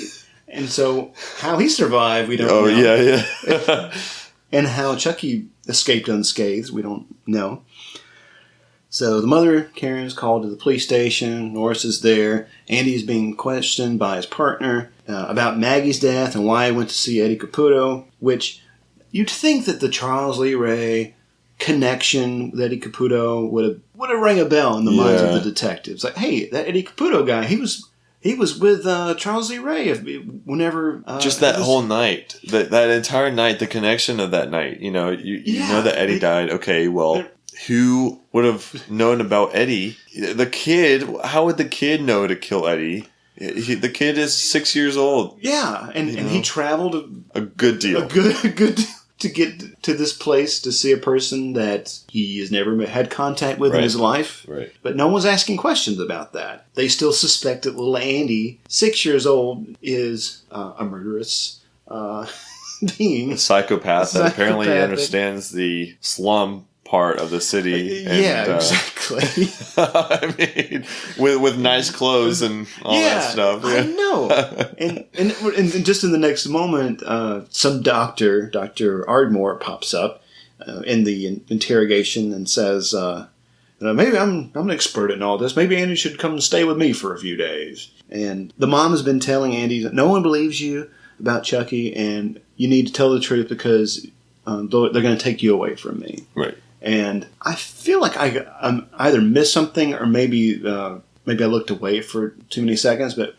And so, how he survived, we don't know. Yeah. And how Chucky escaped unscathed, we don't know. So, the mother, Karen, is called to the police station. Norris is there. Andy's being questioned by his partner about Maggie's death and why he went to see Eddie Caputo, which you'd think that the Charles Lee Ray connection with Eddie Caputo would have rang a bell in the minds of the detectives. Like, hey, that Eddie Caputo guy, he was with Charles Lee Ray whenever just that whole night, that entire night, the connection of that night. You know, you know that Eddie died. Okay, well, who would have known about Eddie? The kid. How would the kid know to kill Eddie? The kid is 6 years old. Yeah, and he traveled a good deal. A good to get to this place to see a person that he has never had contact with in his life. Right. But no one's asking questions about that. They still suspect that little Andy, 6 years old, is a murderous being. A psychopath that apparently understands the slum part of the city. And, exactly. I mean, with nice clothes and all that stuff. I know. and just in the next moment, some Dr. Ardmore, pops up in the interrogation and says, maybe I'm an expert in all this. Maybe Andy should come and stay with me for a few days. And the mom has been telling Andy that no one believes you about Chucky, and you need to tell the truth because they're going to take you away from me. Right. And I feel like I either missed something or maybe I looked away for too many seconds. But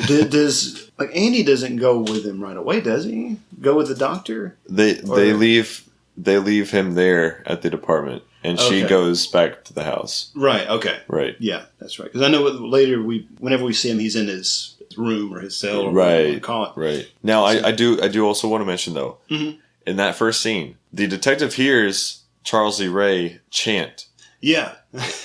does Andy doesn't go with him right away, does he? Go with the doctor? They leave him there at the department, and she goes back to the house. Right. Okay. Right. Yeah, that's right. Because I know later whenever we see him, he's in his room or his cell, or whatever you want to call it. Right. Now I do also want to mention though, in that first scene, the detective hears Charles Lee Ray chant. Yeah.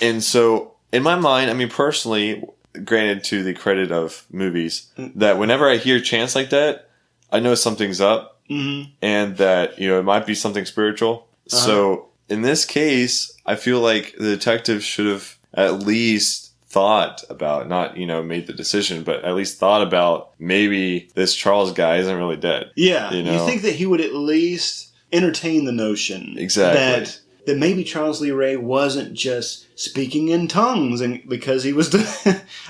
And so, in my mind, I mean, personally, granted to the credit of movies, that whenever I hear chants like that, I know something's up, and that, it might be something spiritual. So, in this case, I feel like the detective should have at least thought about, not, made the decision, but at least thought about maybe this Charles guy isn't really dead. Yeah. You think that he would at least entertain the notion that maybe Charles Lee Ray wasn't just speaking in tongues and because he was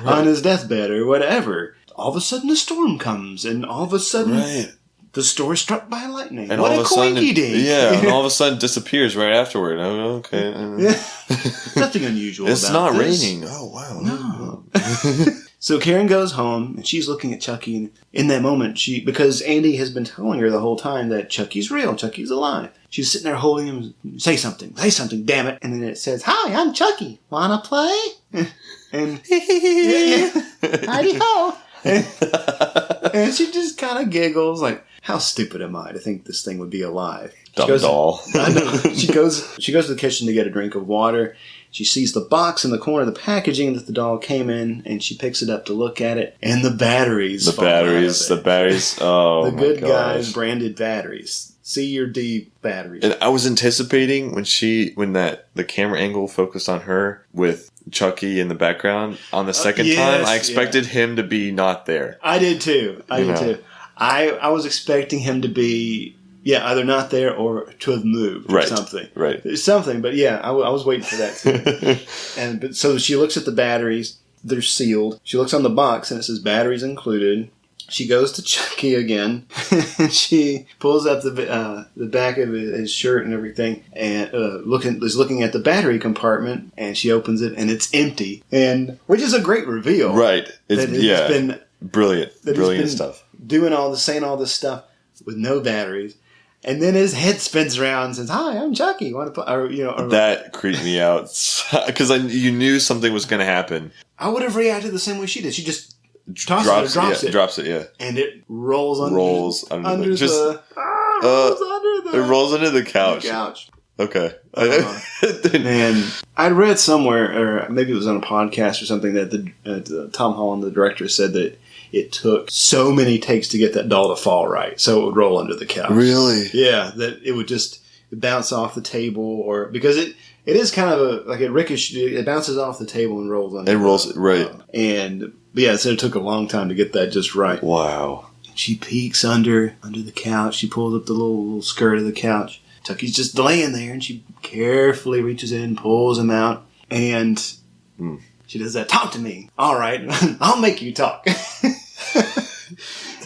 on his deathbed or whatever. All of a sudden a storm comes and all of a sudden the store is struck by lightning. And What all a of a sudden, coinky-dink. and all of a sudden disappears right afterward. Oh, okay. Yeah. Nothing unusual It's about not this. raining. Oh, wow. No. So Karen goes home, and she's looking at Chucky. And in that moment, because Andy has been telling her the whole time that Chucky's real, Chucky's alive. She's sitting there holding him. Say something, damn it! And then it says, "Hi, I'm Chucky. Wanna play?" And hidey ho. And she just kind of giggles, like, "How stupid am I to think this thing would be alive?" Dumb doll. I know. She goes to the kitchen to get a drink of water. She sees the box in the corner of the packaging that the doll came in, and she picks it up to look at it. And the batteries. The batteries. Oh, the my good gosh. guys branded batteries. C or D batteries. And I was anticipating when the camera angle focused on her with Chucky in the background on the second time. I expected him to be not there. I did too. I was expecting him to be either not there or to have moved or something. Right. Something, but I was waiting for that too. But so she looks at the batteries. They're sealed. She looks on the box and it says batteries included. She goes to Chucky again. And she pulls up the back of his shirt and everything, and is looking at the battery compartment. And she opens it, and it's empty. And which is a great reveal, right? It's been brilliant stuff. Saying all this stuff with no batteries. And then his head spins around and says, "Hi, I'm Chucky. Want to play?" That creeped me out because you knew something was going to happen. I would have reacted the same way she did. She just drops it, yeah. And it rolls under the It rolls under the couch. Okay. And I'd read somewhere, or maybe it was on a podcast or something, that Tom Holland, the director, said that it took so many takes to get that doll to fall right, so it would roll under the couch. Really? Yeah, that it would just bounce off the table, or because it is kind of like a ricochet. It bounces off the table and rolls under. It rolls right. So it took a long time to get that just right. Wow. She peeks under the couch. She pulls up the little skirt of the couch. Chucky's just laying there, and she carefully reaches in, pulls him out, and she does that. "Talk to me." "All right, I'll make you talk."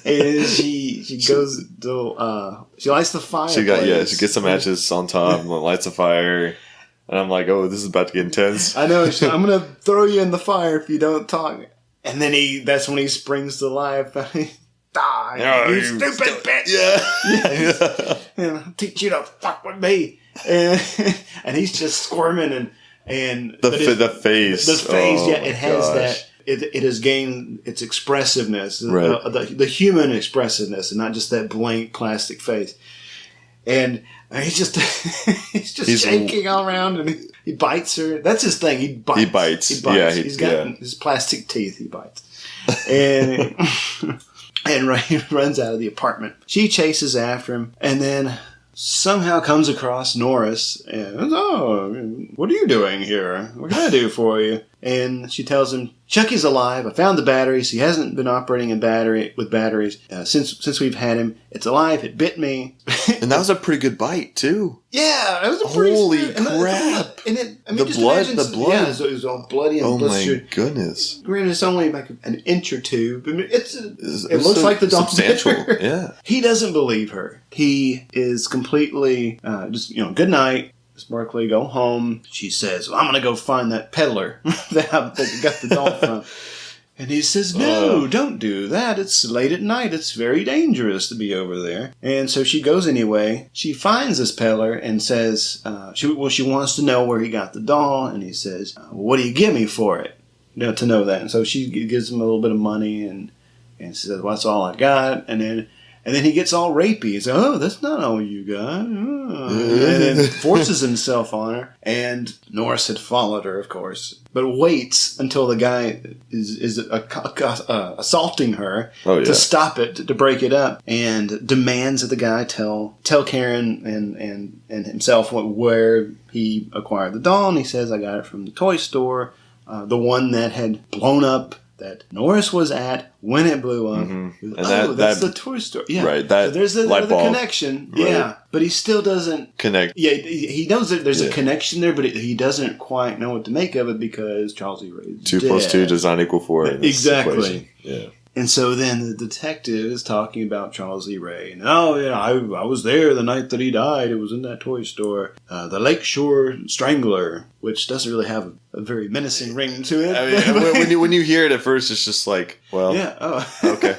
And she goes to she lights the fire. She gets some matches on top and lights a fire. And I'm like, oh, this is about to get intense. I know. I'm going to throw you in the fire if you don't talk. And then that's when he springs to life. Die, you stupid bitch. Yeah. And I'll teach you to fuck with me. And he's just squirming and the face. It has that. It has gained its expressiveness, the human expressiveness, and not just that blank plastic face. And he's just shaking all around, and he bites her. That's his thing. He bites. Yeah, he's got his plastic teeth. He bites, and he runs out of the apartment. She chases after him, and then somehow comes across Norris and, what are you doing here? What can I do for you? And she tells him, Chucky's alive. I found the batteries. He hasn't been operating with batteries since we've had him. It's alive. It bit me. And that was a pretty good bite, too. Yeah, it was a pretty Holy crap. The blood. Yeah, so it was all bloody and blistered. Oh, my goodness. Granted, it's only like an inch or two, but it looks like the doll's substantial. Yeah. He doesn't believe her. He is completely good night. Miss Barkley, go home. She says, well, I'm going to go find that peddler that you got the doll from. And he says, no, don't do that. It's late at night. It's very dangerous to be over there. And so she goes anyway. She finds this peddler and says, she wants to know where he got the doll. And he says, what do you give me for it? To know that. And so she gives him a little bit of money and says, well, that's all I got. And then he gets all rapey. He's like, oh, that's not all you got. Oh. And then forces himself on her. And Norris had followed her, of course, but waits until the guy is assaulting her to stop it, to break it up, and demands that the guy tell Karen and himself where he acquired the doll. And he says, I got it from the toy store, the one that had blown up, that Norris was at when it blew up. Mm-hmm. And that's the toy store. Yeah. Right. That so there's another connection. Right. Yeah. But he still doesn't connect. Yeah. He knows that there's a connection there, but he doesn't quite know what to make of it because Charles E. Ray is 2 + 2 does not equal 4. Exactly. Yeah. And so then the detective is talking about Charles Lee Ray. And, oh, yeah, I was there the night that he died. It was in that toy store. The Lakeshore Strangler, which doesn't really have a very menacing ring to it. I mean, when you hear it at first, it's just like, well, yeah, oh. okay.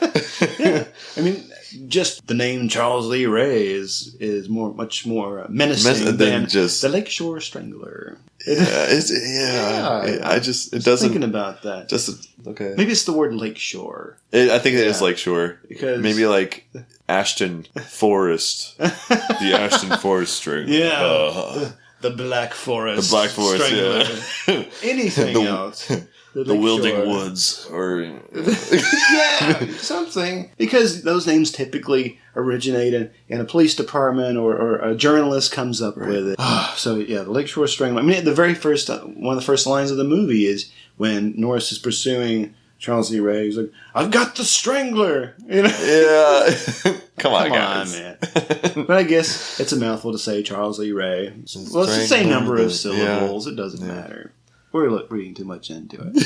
Yeah, I mean, just the name Charles Lee Ray is much more menacing than just the Lakeshore Strangler. I just it doesn't thinking about that. Just okay. Maybe it's the word Lakeshore. I think it is Lakeshore because maybe like Ashton Forest, the Ashton Forest string. Yeah, the Black Forest. The Black Forest. Strangler. Yeah. Anything else. The Wilding Woods, or yeah, something, because those names typically originate in a police department or a journalist comes up with it. So yeah, the Lakeshore Strangler. I mean, the very first one of the first lines of the movie is when Norris is pursuing Charles Lee Ray. He's like, "I've got the Strangler." You know? Yeah. Come on, guys. Man. But I guess it's a mouthful to say Charles Lee Ray. Well, it's the same number of syllables. Yeah. It doesn't matter. We're reading too much into it.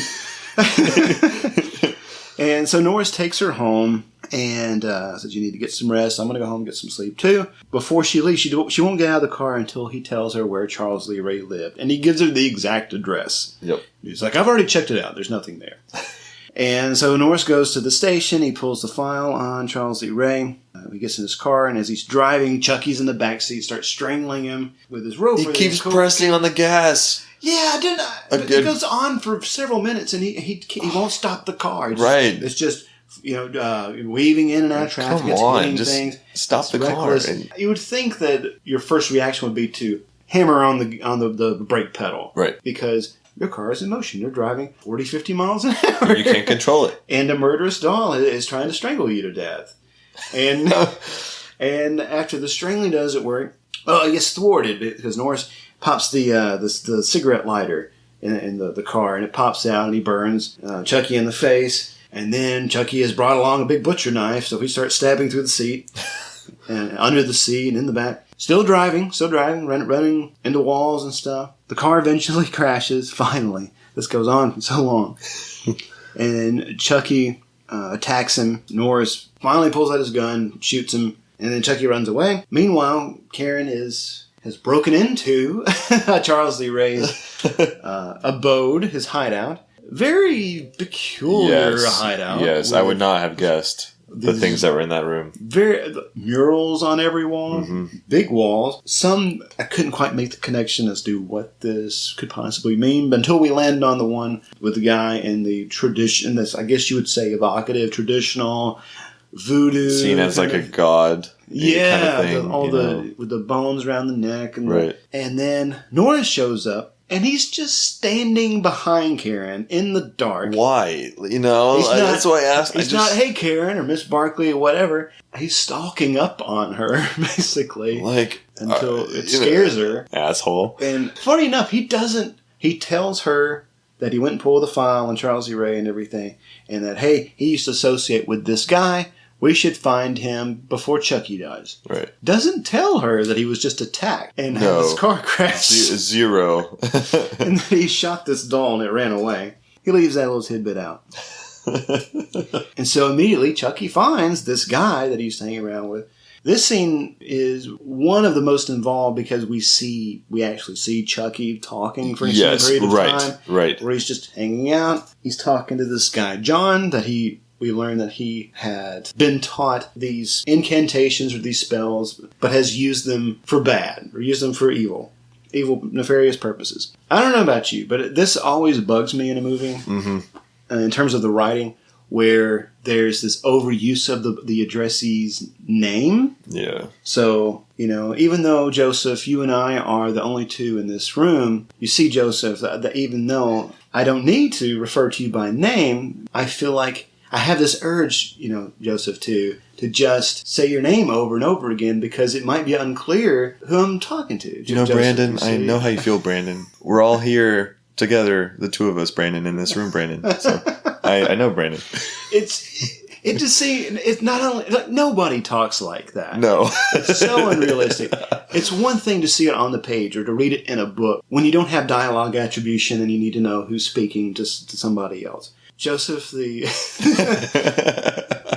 And so Norris takes her home and says, "You need to get some rest. I'm going to go home and get some sleep too." Before she leaves, she won't get out of the car until he tells her where Charles Lee Ray lived. And he gives her the exact address. Yep. He's like, "I've already checked it out. There's nothing there." And so Norris goes to the station. He pulls the file on Charles Lee Ray. He gets in his car, and as he's driving, Chucky's in the backseat, starts strangling him with his rope. He keeps pressing on the gas. Yeah, it goes on for several minutes, and he won't stop the car. It's just weaving in and out of traffic. Come on, hitting just things. stop the reckless. car. You would think that your first reaction would be to hammer on the brake pedal, right? Because your car is in motion. You're driving 40, 50 miles an hour. You can't control it. And a murderous doll is trying to strangle you to death. And and after the strangling doesn't work, it gets thwarted because Norris pops the cigarette lighter in the car, and it pops out, and he burns Chucky in the face. And then Chucky has brought along a big butcher knife, so he starts stabbing through the seat, and under the seat, and in the back. Still driving, running into walls and stuff. The car eventually crashes, finally. This goes on for so long. And Chucky attacks him. Norris finally pulls out his gun, shoots him, and then Chucky runs away. Meanwhile, Karen has broken into Charles Lee Ray's abode, his hideout. Very peculiar hideout. Yes, I would not have guessed the things that were in that room. Murals on every wall, big walls. Some I couldn't quite make the connection as to what this could possibly mean, but until we landed on the one with the guy in the tradition, this I guess you would say evocative, traditional voodoo, seen as like a god. Yeah, kind of thing, with the bones around the neck, and right. And then Norris shows up. And he's just standing behind Karen in the dark. Why? That's why I asked. He's not, "Hey, Karen," or "Miss Barkley," or whatever. He's stalking up on her, basically. Until it scares her. Asshole. And funny enough, he tells her that he went and pulled the file on Charles E. Ray and everything. And that, hey, he used to associate with this guy. We should find him before Chucky dies. Right. Doesn't tell her that he was just attacked and had his car crash. Zero. And then he shot this doll and it ran away. He leaves that little tidbit out. And so immediately Chucky finds this guy that he used to hang around with. This scene is one of the most involved because we actually see Chucky talking for a period of time. Right. Where he's just hanging out. He's talking to this guy, John, we learned that he had been taught these incantations or these spells, but has used them for bad, or used them for evil, nefarious purposes. I don't know about you, but this always bugs me in a movie, in terms of the writing, where there's this overuse of the addressee's name. Yeah. So, even though, Joseph, you and I are the only two in this room, you see, Joseph, that even though I don't need to refer to you by name, I feel like I have this urge, Joseph, to just say your name over and over again because it might be unclear who I'm talking to. Joseph, Brandon, I know how you feel, Brandon. We're all here together, the two of us, Brandon, in this room, Brandon. So I know Brandon. It just seems, it's not only, like, nobody talks like that. No. It's so unrealistic. It's one thing to see it on the page or to read it in a book when you don't have dialogue attribution and you need to know who's speaking to somebody else. Joseph,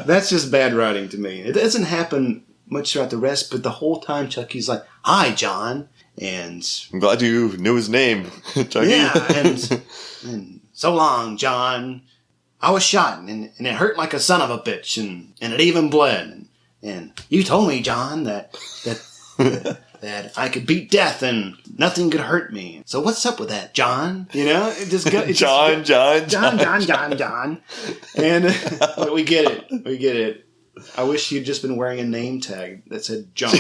that's just bad writing to me. It doesn't happen much throughout the rest, but the whole time Chucky's like, "Hi, John," and I'm glad you knew his name, Chucky. yeah, and so long, John. I was shot, and it hurt like a son of a bitch, and it even bled. And you told me, John, that I could beat death and nothing could hurt me. So what's up with that, John? You know, it just go, John. And we get it. I wish you'd just been wearing a name tag that said John.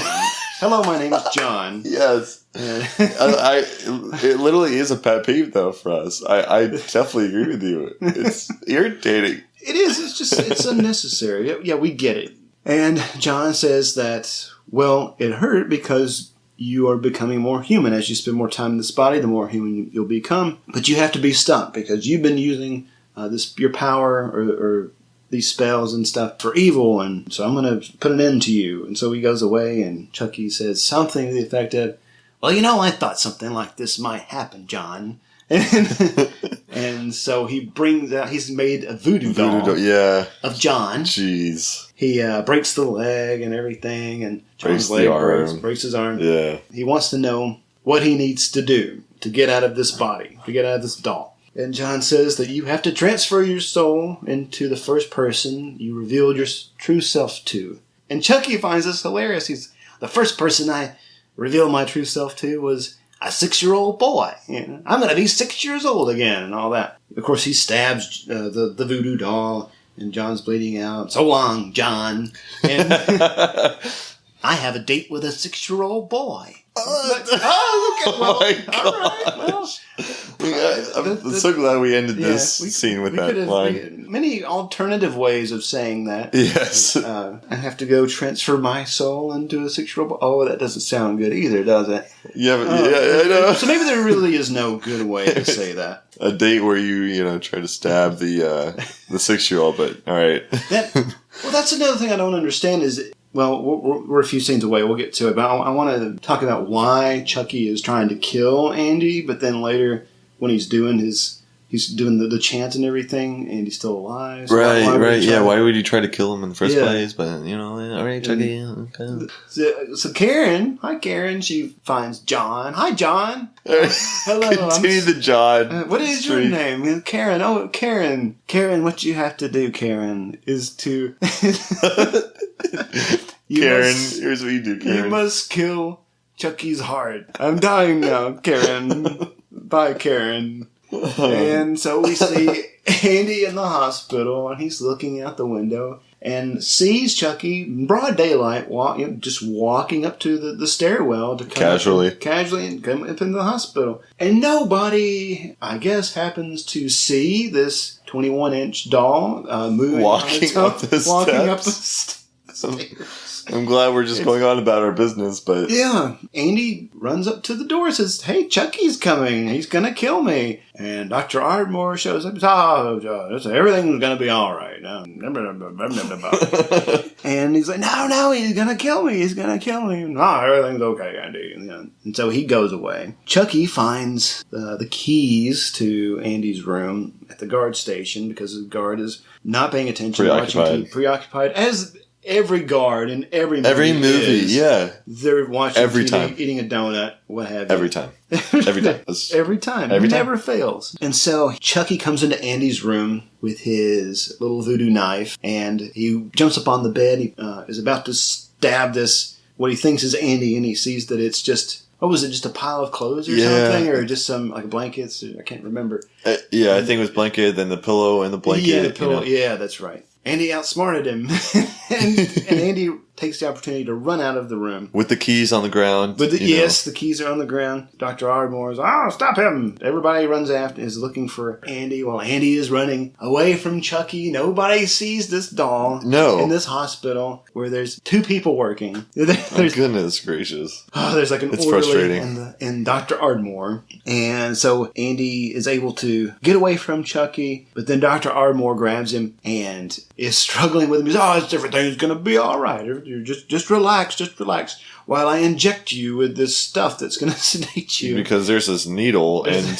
Hello, my name is John. Yes. It literally is a pet peeve, though, for us. I definitely agree with you. It's irritating. It is. It's unnecessary. Yeah, we get it. And John says that, well, it hurt because you are becoming more human. As you spend more time in this body, the more human you'll become. But you have to be stopped because you've been using your power or these spells and stuff for evil, and so I'm going to put an end to you. And so he goes away, and Chucky says something to the effect of, well, you know, I thought something like this might happen, John. And so he brings out, he's made a voodoo doll of John. Jeez. He breaks the leg and everything, and John's breaks leg breaks his arm. Yeah. He wants to know what he needs to do to get out of this body, to get out of this doll. And John says that you have to transfer your soul into the first person you revealed your true self to. And Chucky finds this hilarious. He's the first person I revealed my true self to was a 6-year-old boy. You know, I'm going to be 6 years old again and all that. Of course, he stabs the voodoo doll, and John's bleeding out. So long, John. And I have a date with a 6-year-old boy. Oh my gosh. I'm so glad we ended this scene with that line. Many alternative ways of saying that. Yes. I have to go transfer my soul into a 6-year-old boy. Oh, that doesn't sound good either, does it? Yeah, I know. So maybe there really is no good way to say that. A date where you try to stab the 6-year-old, but all right. That's another thing I don't understand is, well, we're a few scenes away. We'll get to it. But I want to talk about why Chucky is trying to kill Andy, but then later when he's doing the chant and everything, Andy's still alive. So right. Yeah, why would you try to kill him in the first place? But, all right, Chucky. Okay. So Karen, hi Karen, she finds John. Hi, John. Hello. Continue the John. What is your name? Karen. Oh, Karen. Karen, what you have to do, Karen, is to... here's what you do, Karen. You must kill Chucky's heart. I'm dying now, Karen. Bye, Karen. And so we see Andy in the hospital, and he's looking out the window and sees Chucky in broad daylight, just walking up to the stairwell to come casually and come up into the hospital. And nobody, I guess, happens to see this 21-inch doll moving walking up the stairs. I'm glad we're just going on about our business, but... Yeah. Andy runs up to the door and says, hey, Chucky's coming. He's going to kill me. And Dr. Ardmore shows up. Everything's going to be all right. And he's like, no, he's going to kill me. He's going to kill me. No, everything's okay, Andy. And so he goes away. Chucky finds the keys to Andy's room at the guard station because the guard is not paying attention. Preoccupied. As... every guard in every movie yeah. They're watching every TV, time. eating a donut, what have you. Every time. Every time. It never fails. And so Chucky comes into Andy's room with his little voodoo knife, and he jumps up on the bed. He is about to stab what he thinks is Andy, and he sees that it's just... what was it, just a pile of clothes or something? Or just some like blankets? I can't remember. I think it was blanket, then the pillow and the blanket. Yeah, the pillow. Yeah, that's right. Andy outsmarted him. and Andy takes the opportunity to run out of the room. With the keys on the ground. Yes, the keys are on the ground. Dr. Ardmore is, stop him! Everybody runs after, is looking for Andy, while Andy is running away from Chucky. Nobody sees this doll in this hospital where there's 2 people working. Oh, goodness gracious. There's like an It's orderly frustrating. and Dr. Ardmore. And so Andy is able to get away from Chucky, but then Dr. Ardmore grabs him and is struggling with him. He's, everything's going to be all right. Just relax, while I inject you with this stuff that's going to sedate you. Because there's this needle, and,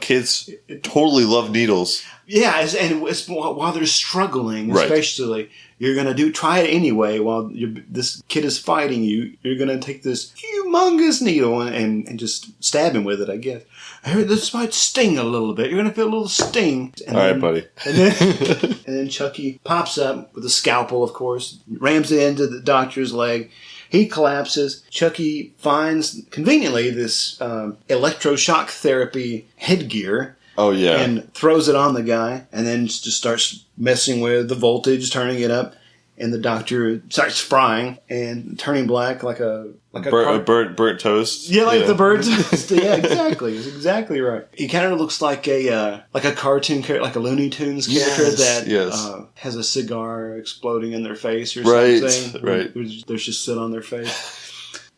kids totally love needles. Yeah, and it's while they're struggling, Right. especially, you're going to try it anyway while this kid is fighting you. You're going to take this humongous needle and just stab him with it, I guess. This might sting a little bit. You're going to feel a little sting. All right, buddy. And then Chucky pops up with a scalpel, of course, rams it into the doctor's leg. He collapses. Chucky finds, conveniently, this electroshock therapy headgear. Oh, yeah. And throws it on the guy, and then just starts messing with the voltage, turning it up, and the doctor starts frying and turning black like a burnt toast. Yeah, like the burnt toast. Yeah, exactly. It's exactly right. He kind of looks like a cartoon character, like a Looney Tunes character that has a cigar exploding in their face or something. Right. They just sit on their face.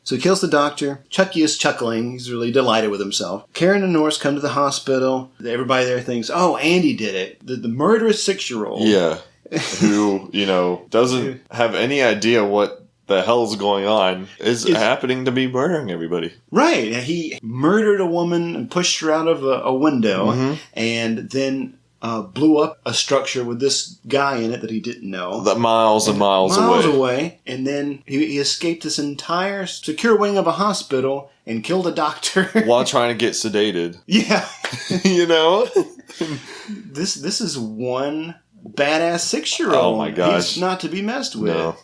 So he kills the doctor. Chucky is chuckling. He's really delighted with himself. Karen and Norris come to the hospital. Everybody there thinks, Andy did it. The murderous 6-year-old. Yeah. Who, doesn't have any idea what the hell's going on, is happening to be murdering everybody. Right. He murdered a woman and pushed her out of a window, and then blew up a structure with this guy in it that he didn't know. That miles and miles away. And then he escaped this entire secure wing of a hospital and killed a doctor. While trying to get sedated. Yeah. This is one badass 6-year-old. Oh my gosh. He's not to be messed with. No.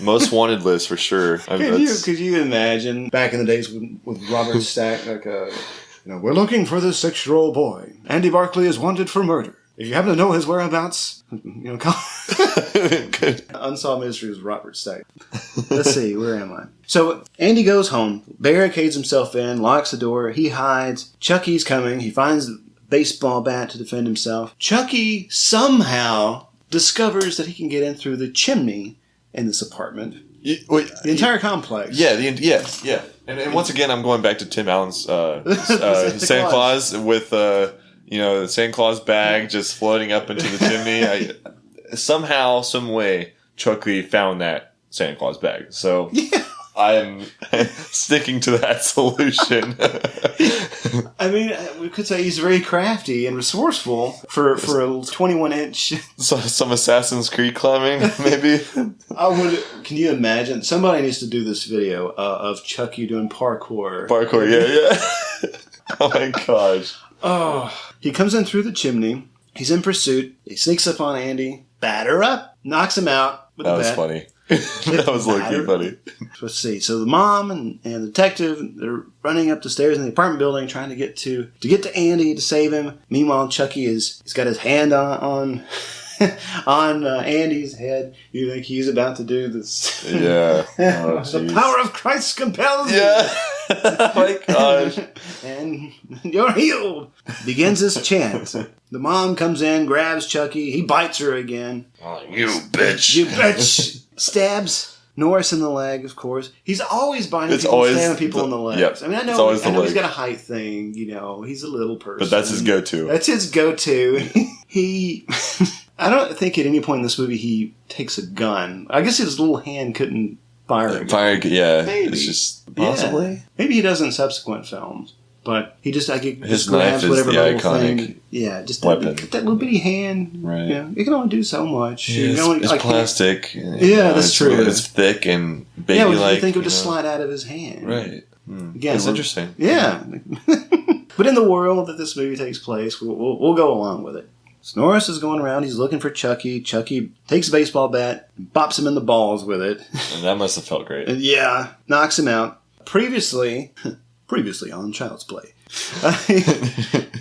Most wanted list for sure. Could you imagine back in the days with Robert Stack, we're looking for this 6-year-old boy. Andy Barkley is wanted for murder. If you happen to know his whereabouts, call. Unsolved Mysteries with Robert Stack. Let's see, where am I? So Andy goes home, barricades himself in, locks the door, he hides. Chucky's coming. He finds the baseball bat to defend himself. Chucky somehow discovers that he can get in through the chimney in this apartment. The entire complex. Yeah, yeah. And once again, I'm going back to Tim Allen's Santa Claus with the Santa Claus bag just floating up into the chimney. Somehow, some way, Chucky found that Santa Claus bag. So I'm sticking to that solution. I mean, we could say he's very crafty and resourceful for a 21-inch. Some Assassin's Creed climbing, maybe. Can you imagine? Somebody needs to do this video of Chucky doing parkour. Yeah. Oh my gosh. Oh, he comes in through the chimney. He's in pursuit. He sneaks up on Andy, batter up, knocks him out with that the was bat. Funny. That was low-key funny. Let's see. So the mom and the detective, they're running up the stairs in the apartment building, trying to get to Andy to save him. Meanwhile, Chucky he's got his hand on Andy's head. You think he's about to do this? Yeah. Oh, the power of Christ compels you. Yeah. Oh my gosh. And you're healed. Begins his chant. The mom comes in, grabs Chucky. He bites her again. Oh, you bitch. You bitch. Stabs Norris in the leg, of course. He's always biting people, stabbing people in the legs. Yep. I mean, I know he's got a height thing. He's a little person. But that's his go-to. That's his go-to. I don't think at any point in this movie he takes a gun. I guess his little hand couldn't fire a gun. Maybe. It's just possibly. Yeah. Maybe he does in subsequent films. But he just, his grabs knife is whatever the little iconic thing. Yeah, just weapon. that little bitty hand. Right. It can only do so much. Yeah, it's plastic. That's true. It's thick and baby-like. Yeah, you think it would just slide out of his hand. Right. Again, that's interesting. Yeah. But in the world that this movie takes place, we'll go along with it. So Norris is going around. He's looking for Chucky. Chucky takes a baseball bat, bops him in the balls with it. And that must have felt great. Yeah. Knocks him out. Previously on Child's Play.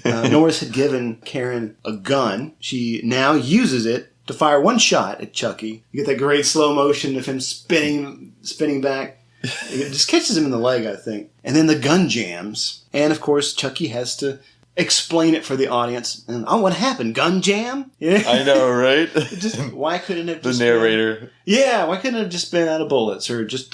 Norris had given Karen a gun. She now uses it to fire one shot at Chucky. You get that great slow motion of him spinning back. It just catches him in the leg, I think. And then the gun jams. And, of course, Chucky has to explain it for the audience. And, what happened? Gun jam? Yeah. I know, right? Why couldn't it just the narrator. why couldn't it have just been out of bullets or just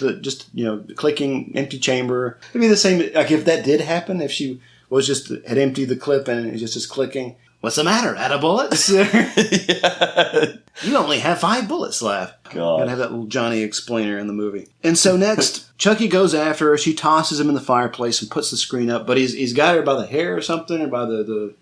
clicking empty chamber? It'd be the same. Like if that did happen, if she was had emptied the clip and it was just clicking. What's the matter? Out of bullets? Yeah. You only have 5 bullets left. God. Gotta have that little Johnny explainer in the movie. And so next, Chucky goes after her. She tosses him in the fireplace and puts the screen up. But he's got her by the hair or something, or by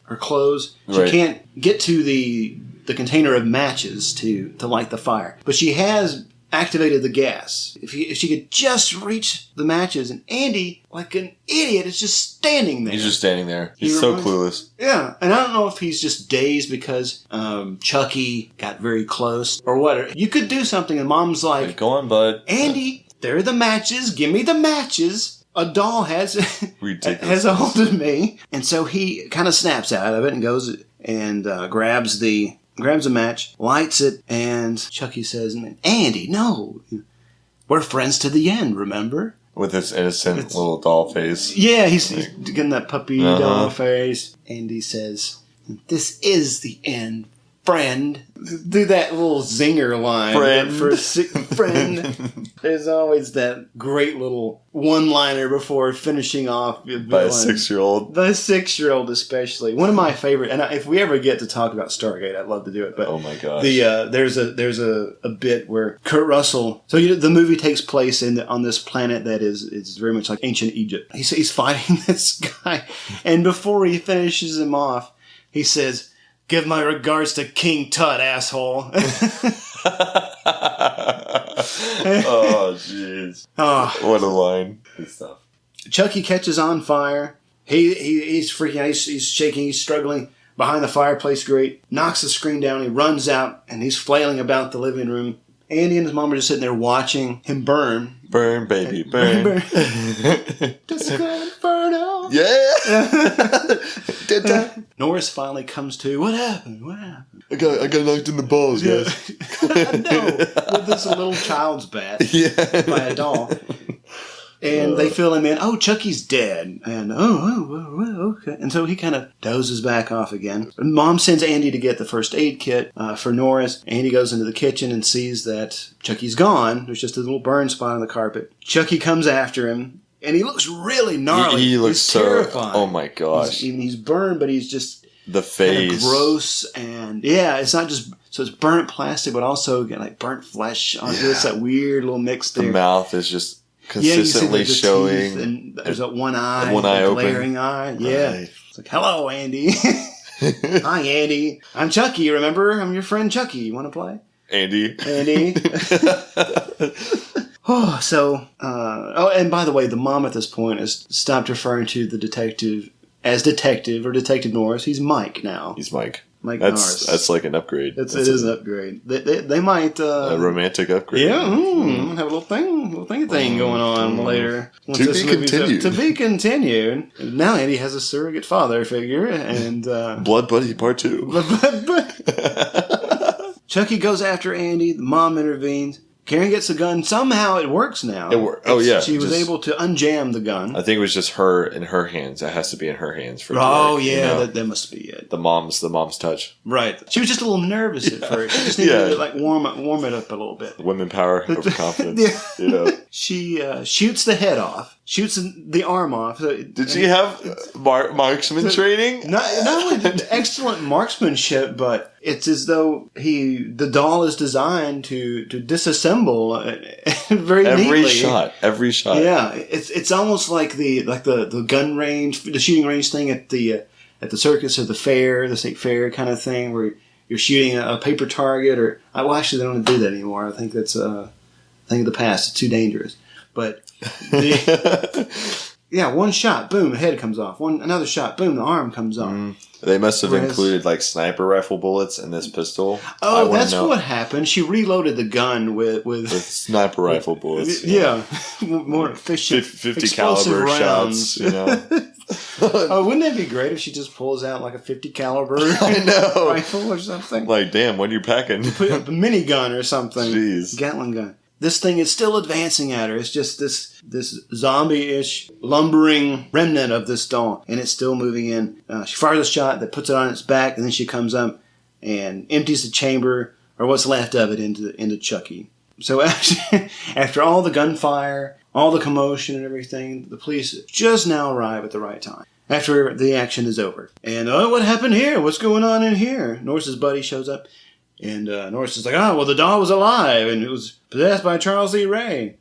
her clothes. She can't get to the container of matches to light the fire. But she has activated the gas. If she could just reach the matches, and Andy, like an idiot, is just standing there. He's just standing there. He's so clueless. Yeah, and I don't know if he's just dazed because Chucky got very close or what. You could do something, and Mom's like, "Go on, bud. Andy, there are the matches. Give me the matches." A doll has a hold of me, and so he kind of snaps out of it and goes and grabs a match, lights it, and Chucky says, "Andy, no. We're friends to the end, remember?" With his innocent little doll face. Yeah, he's getting that puppy doll face. Andy says, "This is the end, friend." Do that little zinger line. Friend. There's always that great little one-liner before finishing off. By a 6-year-old. By a 6-year-old especially. One of my favorite, and if we ever get to talk about Stargate, I'd love to do it. But oh my gosh. There's a bit where Kurt Russell, so the movie takes place on this planet that is very much like ancient Egypt. He's fighting this guy, and before he finishes him off, he says, "Give my regards to King Tut, asshole." Oh, jeez. What a line. Good stuff. Chucky catches on fire. He's freaking out. He's shaking. He's struggling behind the fireplace grate. Knocks the screen down. He runs out, and he's flailing about the living room. Andy and his mom are just sitting there watching him burn. Burn, baby, burn. Disco Inferno. Yeah. Norris finally comes to. What happened? I got knocked in the balls, guys. No, with this little child's bat by a doll. And they fill him in. Oh, Chucky's dead. And okay. And so he kind of dozes back off again. And Mom sends Andy to get the first aid kit for Norris. Andy goes into the kitchen and sees that Chucky's gone. There's just a little burn spot on the carpet. Chucky comes after him. And he looks really gnarly. He looks so terrifying. Oh my gosh. He's burned, but he's just the face, kind of gross, and it's not just so it's burnt plastic, but also like burnt flesh. It's that weird little mix there. The mouth is just consistently showing. Teeth, and there's that one eye open, glaring eye. Yeah, right. It's like, hello, Andy. Hi, Andy. I'm Chucky. Remember, I'm your friend Chucky. You want to play? Andy. And by the way, the mom at this point has stopped referring to the detective as detective or Detective Norris. He's Mike now. He's Mike. Norris. That's like an upgrade. It is an upgrade. They might a romantic upgrade. Yeah, have a little thing going on later. To be continued. To be continued. Now Andy has a surrogate father figure and Blood Buddy Part 2. Chucky goes after Andy. The mom intervenes. Karen gets the gun. Somehow it works now. It worked. Oh, yeah. She was able to unjam the gun. I think it was just her in her hands. It has to be in her hands for it to work, that must be it. The mom's touch. Right. She was just a little nervous at first. She just needed to warm it up a little bit. Women power over confidence. She shoots the head off. Shoots the arm off. Did she have marksman training? Not only excellent marksmanship, but it's as though the doll is designed to disassemble very neatly. Every shot. Yeah, it's almost like the gun range, the shooting range thing at the circus or the state fair kind of thing, where you're shooting a paper target. Or actually, they don't do that anymore. I think that's a thing of the past. It's too dangerous. But one shot, boom, the head comes off. Another shot, boom, the arm comes off. They must have included like sniper rifle bullets in this pistol. Oh, that's what happened. She reloaded the gun with sniper rifle bullets. Yeah, more efficient, 50 caliber rounds. shots. Oh, wouldn't that be great if she just pulls out like a 50 caliber I know. rifle or something? Like, damn, what are you packing? Put a minigun or something. Jeez. Gatling gun. This thing is still advancing at her. It's just this zombie-ish lumbering remnant of this doll, and it's still moving in. She fires a shot that puts it on its back, and then she comes up and empties the chamber, or what's left of it, into Chucky. So after all the gunfire, all the commotion and everything, the police just now arrive at the right time. After the action is over. And, what happened here? What's going on in here? Norris's buddy shows up. And Norris is like, well, the doll was alive, and it was possessed by Charles E. Ray.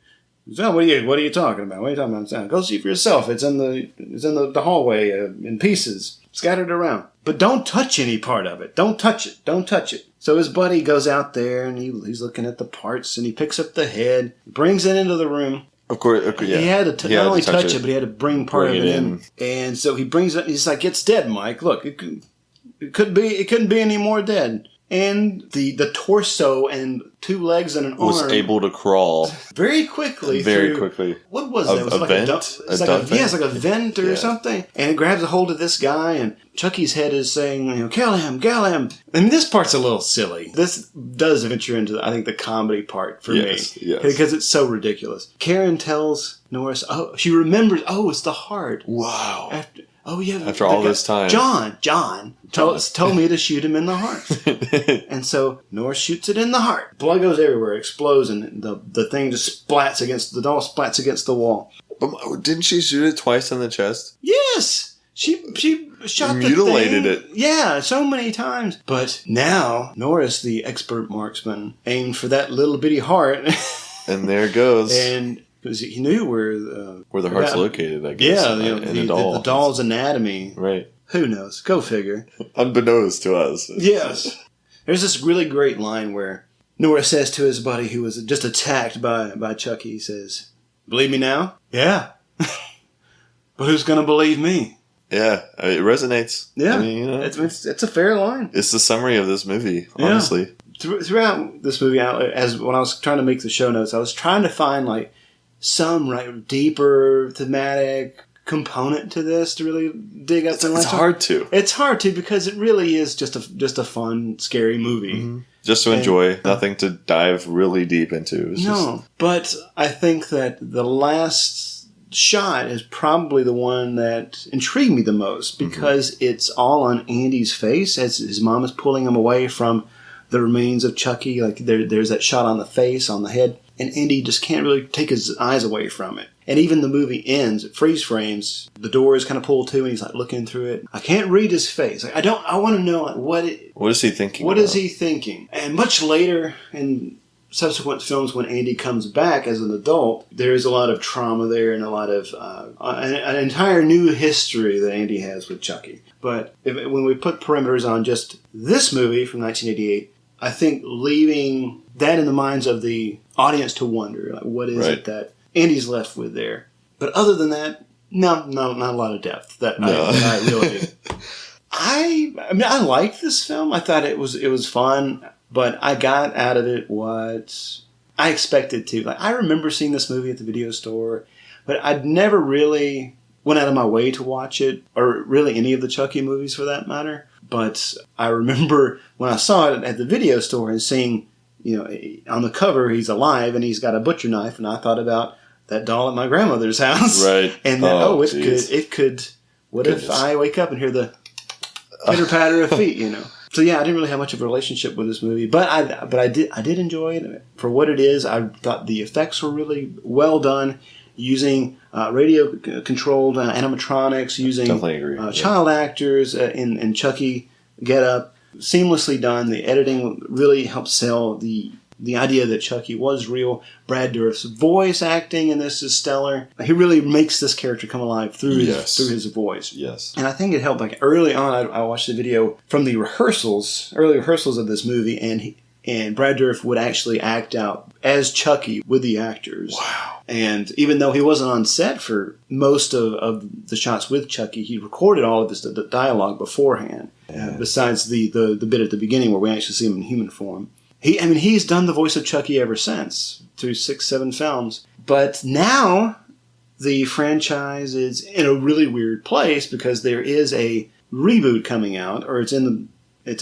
So, what are you talking about? What are you talking about? Go see for yourself. It's in the hallway in pieces, scattered around. But don't touch any part of it. Don't touch it. Don't touch it. So his buddy goes out there, and he's looking at the parts, and he picks up the head, brings it into the room. Of course, yeah. He had to not only touch it, but he had to bring part of it in. And so he brings it, and he's like, it's dead, Mike. Look, it couldn't be any more dead. And the torso and 2 legs and an arm was able to crawl very quickly. What was it? Was it like vent? It's like a vent or something. And it grabs a hold of this guy, and Chucky's head is saying, kill him. And this part's a little silly. This does venture into, I think, the comedy part for me. Yes. Because it's so ridiculous. Karen tells Norris, she remembers, it's the heart. Wow. After all this time. John told me to shoot him in the heart. And so Norris shoots it in the heart. Blood goes everywhere, explodes, and the thing just the doll splats against the wall. But didn't she shoot it twice in the chest? Yes! She shot mutilated the thing. Yeah, so many times. But now, Norris, the expert marksman, aimed for that little bitty heart. And there it goes. And because he knew where the heart's located, I guess. Yeah, in the doll. The doll's anatomy. Right. Who knows? Go figure. Unbeknownst to us. Yes. There's this really great line where Norris says to his buddy who was just attacked by Chucky, he says, "Believe me now?" "Yeah." "But who's going to believe me?" Yeah, it resonates. Yeah, I mean, it's a fair line. It's the summary of this movie, honestly. Yeah. Throughout this movie, when I was trying to make the show notes, I was trying to find some deeper thematic component to this to really dig up. It's hard to. It's hard to because it really is just a fun, scary movie. Mm-hmm. Just to enjoy, nothing to dive really deep into. But I think that the last shot is probably the one that intrigued me the most because it's all on Andy's face as his mom is pulling him away from the remains of Chucky. There's that shot on the face, on the head, and Andy just can't really take his eyes away from it. And even the movie ends, it freeze frames, the door is kind of pulled to, and he's looking through it. I can't read his face. I want to know what is he thinking? What is he thinking? And much later in subsequent films, when Andy comes back as an adult, there is a lot of trauma there and a lot of an entire new history that Andy has with Chucky. But when we put perimeters on just this movie from 1988, I think leaving that in the minds of the audience to wonder, what is it that Andy's left with there? But other than that, no, not a lot of depth. I really did. I liked this film. I thought it was fun, but I got out of it what I expected to. I remember seeing this movie at the video store, but I'd never really went out of my way to watch it, or really any of the Chucky movies for that matter. But I remember when I saw it at the video store and seeing, on the cover he's alive and he's got a butcher knife, and I thought about that doll at my grandmother's house. Right. And then, it could. What if I wake up and hear the pitter patter of feet? So yeah, I didn't really have much of a relationship with this movie, but I did enjoy it for what it is. I thought the effects were really well done, using radio controlled animatronics, using child actors in Chucky getup, seamlessly done. The editing really helped sell the idea that Chucky was real. Brad Dourif's voice acting in this is stellar. He really makes this character come alive through his voice. Yes. And I think it helped. Early on, I watched the video from the early rehearsals of this movie, and Brad Dourif would actually act out as Chucky with the actors. Wow. And even though he wasn't on set for most of the shots with Chucky, he recorded all of his dialogue beforehand. Yeah. Besides the bit at the beginning where we actually see him in human form. He's done the voice of Chucky ever since, through 6-7 films. But now, the franchise is in a really weird place because there is a reboot coming out, or it's in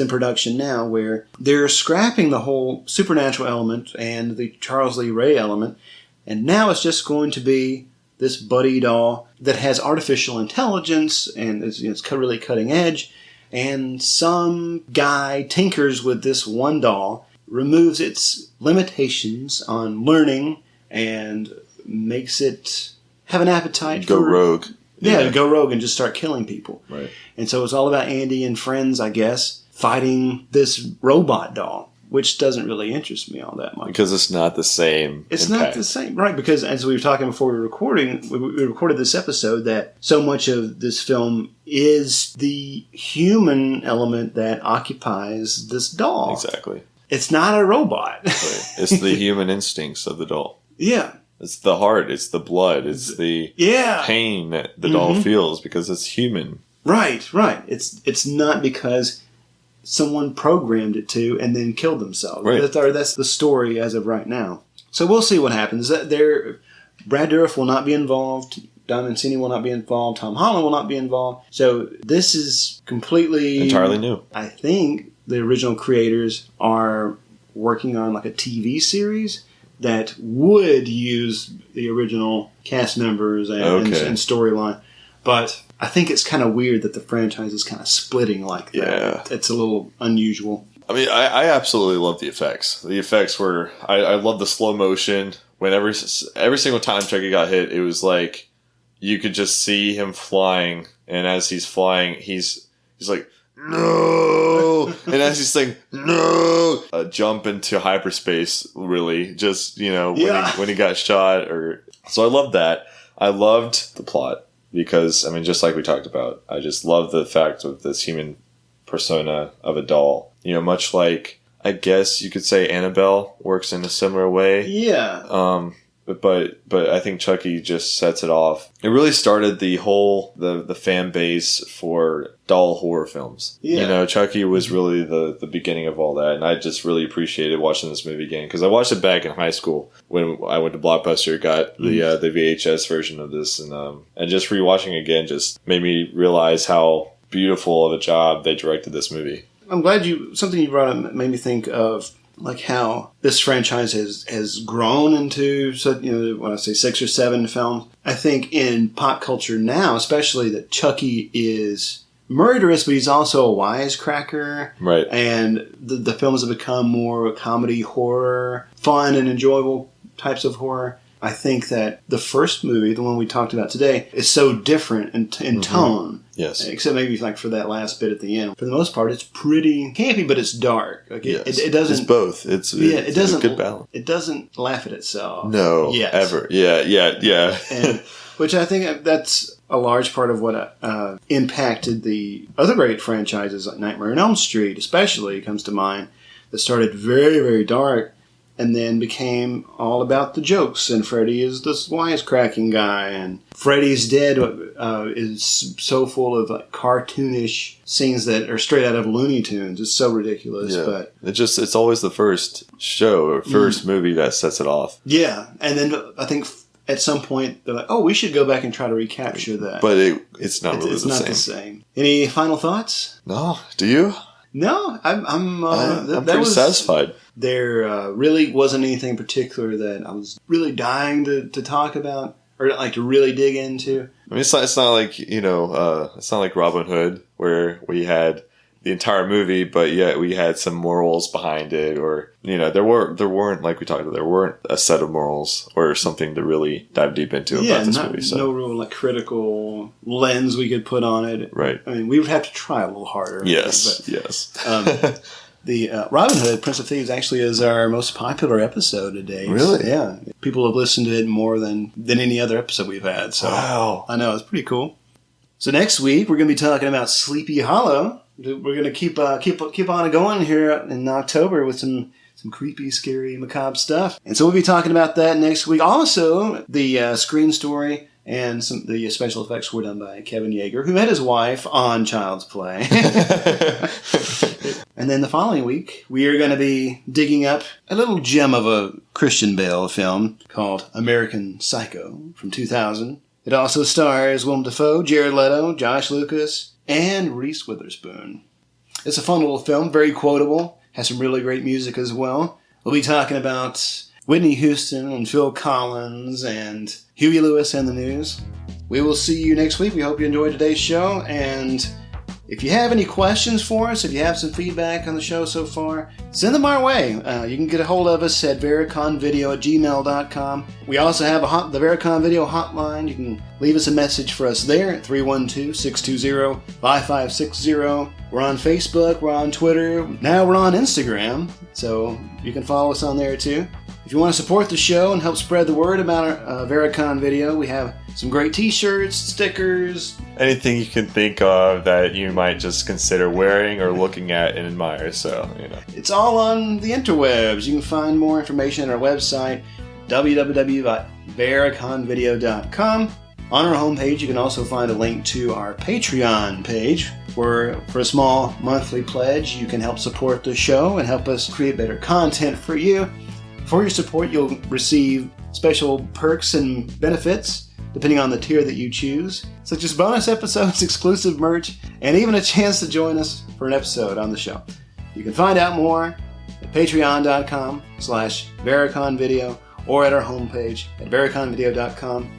production now, where they're scrapping the whole supernatural element and the Charles Lee Ray element, and now it's just going to be this buddy doll that has artificial intelligence and it's really cutting edge, and some guy tinkers with this one doll, removes its limitations on learning, and makes it have an appetite go rogue. Yeah, go rogue and just start killing people. Right. And so it's all about Andy and friends, I guess, fighting this robot doll, which doesn't really interest me all that much. Because it's not the same. It's impact. not the same, right? Because as we were talking before we recorded this episode, that so much of this film is the human element that occupies this doll. Exactly. It's not a robot. Right. It's the human instincts of the doll. Yeah. It's the heart. It's the blood. It's the pain that the doll feels because it's human. Right, right. It's not because someone programmed it to and then killed themselves. Right. That's the story as of right now. So we'll see what happens. Brad Dourif will not be involved. Don Mancini will not be involved. Tom Holland will not be involved. So this is completely entirely new. I think the original creators are working on like a TV series that would use the original cast members and storyline. But I think it's kind of weird that the franchise is kind of splitting like that. Yeah. It's a little unusual. I mean, I absolutely love the effects. The effects were... I love the slow motion. Whenever every single time Chucky got hit, it was like you could just see him flying. And as he's flying, he's like, no! And as he's saying, no! A jump into hyperspace, really. Just, when he got shot. So I loved that. I loved the plot. Because, I mean, just like we talked about, I just love the fact of this human persona of a doll. Much like, I guess you could say Annabelle works in a similar way. Yeah. But I think Chucky just sets it off. It really started the whole, the fan base for doll horror films. Yeah. Chucky was really the beginning of all that. And I just really appreciated watching this movie again. Because I watched it back in high school when I went to Blockbuster, got the VHS version of this. And just rewatching again just made me realize how beautiful of a job they directed this movie. I'm glad something you brought up made me think of like how this franchise has grown into, when I say 6 or 7 films. I think in pop culture now, especially, that Chucky is murderous, but he's also a wisecracker. Right. And the films have become more comedy, horror, fun and enjoyable types of horror. I think that the first movie, the one we talked about today, is so different in tone. Yes. Except maybe like for that last bit at the end. For the most part, it's pretty campy, but it's dark. Like yes. it doesn't. It's both. It's a good balance. It doesn't laugh at itself. No. Yes. Ever. Yeah. And, which I think that's a large part of what impacted the other great franchises like Nightmare on Elm Street, especially, comes to mind, that started very, very dark. And then became all about the jokes. And Freddy is this wisecracking guy. And Freddy's Dead is so full of like cartoonish scenes that are straight out of Looney Tunes. It's so ridiculous. Yeah. But it's always the first show or first movie that sets it off. Yeah. And then I think at some point they're like, oh, we should go back and try to recapture that. But it's not really the same. Any final thoughts? No. Do you? No. I'm pretty satisfied. There really wasn't anything particular that I was really dying to talk about or like to really dig into. I mean, it's not like it's not like Robin Hood where we had the entire movie, but yet we had some morals behind it, or there weren't like we talked about, there weren't a set of morals or something to really dive deep into about this movie. So no real like critical lens we could put on it. Right. I mean, we would have to try a little harder. Yes. The Robin Hood, Prince of Thieves, actually is our most popular episode to date. Really? Yeah. People have listened to it more than any other episode we've had. So wow. I know, it's pretty cool. So next week, we're going to be talking about Sleepy Hollow. We're going to keep on going here in October with some creepy, scary, macabre stuff. And so we'll be talking about that next week. Also, the screen story and the special effects were done by Kevin Yeager, who had his wife on Child's Play. And then the following week, we are going to be digging up a little gem of a Christian Bale film called American Psycho from 2000. It also stars Willem Dafoe, Jared Leto, Josh Lucas, and Reese Witherspoon. It's a fun little film, very quotable, has some really great music as well. We'll be talking about Whitney Houston and Phil Collins and Huey Lewis and the News. We will see you next week. We hope you enjoyed today's show, and if you have any questions for us, if you have some feedback on the show so far, send them our way. You can get a hold of us at VericonVideo@gmail.com. We also have the Vericon Video hotline. You can leave us a message for us there at 312-620-5560. We're on Facebook. We're on Twitter. Now we're on Instagram, so you can follow us on there too. If you want to support the show and help spread the word about our Vericon Video, we have some great t-shirts, stickers. Anything you can think of that you might just consider wearing or looking at and admire. So, It's all on the interwebs. You can find more information on our website, www.vericonvideo.com. On our homepage, you can also find a link to our Patreon page, where for a small monthly pledge, you can help support the show and help us create better content for you. For your support, you'll receive special perks and benefits, depending on the tier that you choose, such as bonus episodes, exclusive merch, and even a chance to join us for an episode on the show. You can find out more at patreon.com/VericonVideo or at our homepage at VericonVideo.com.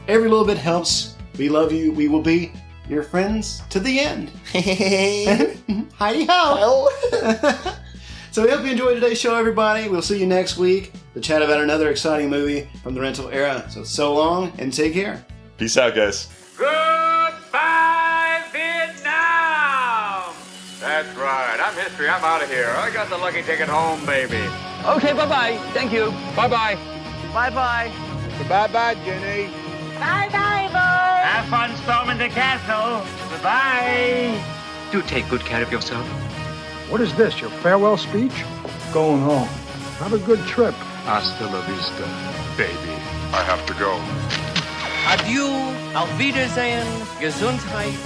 Every little bit helps. We love you. We will be your friends to the end. Hi-ho! So we hope you enjoyed today's show, everybody. We'll see you next week to chat about another exciting movie from the rental era. So long, and take care. Peace out, guys. Goodbye, Vietnam! That's right. I'm history. I'm out of here. I got the lucky ticket home, baby. Okay, bye-bye. Thank you. Bye-bye. Bye-bye. Bye-bye, Jenny. Bye-bye, boys. Have fun storming the castle. Bye-bye. Do take good care of yourself. What is this, your farewell speech? Going home. Have a good trip. Hasta la vista, baby. I have to go. Adieu, auf Wiedersehen, Gesundheit.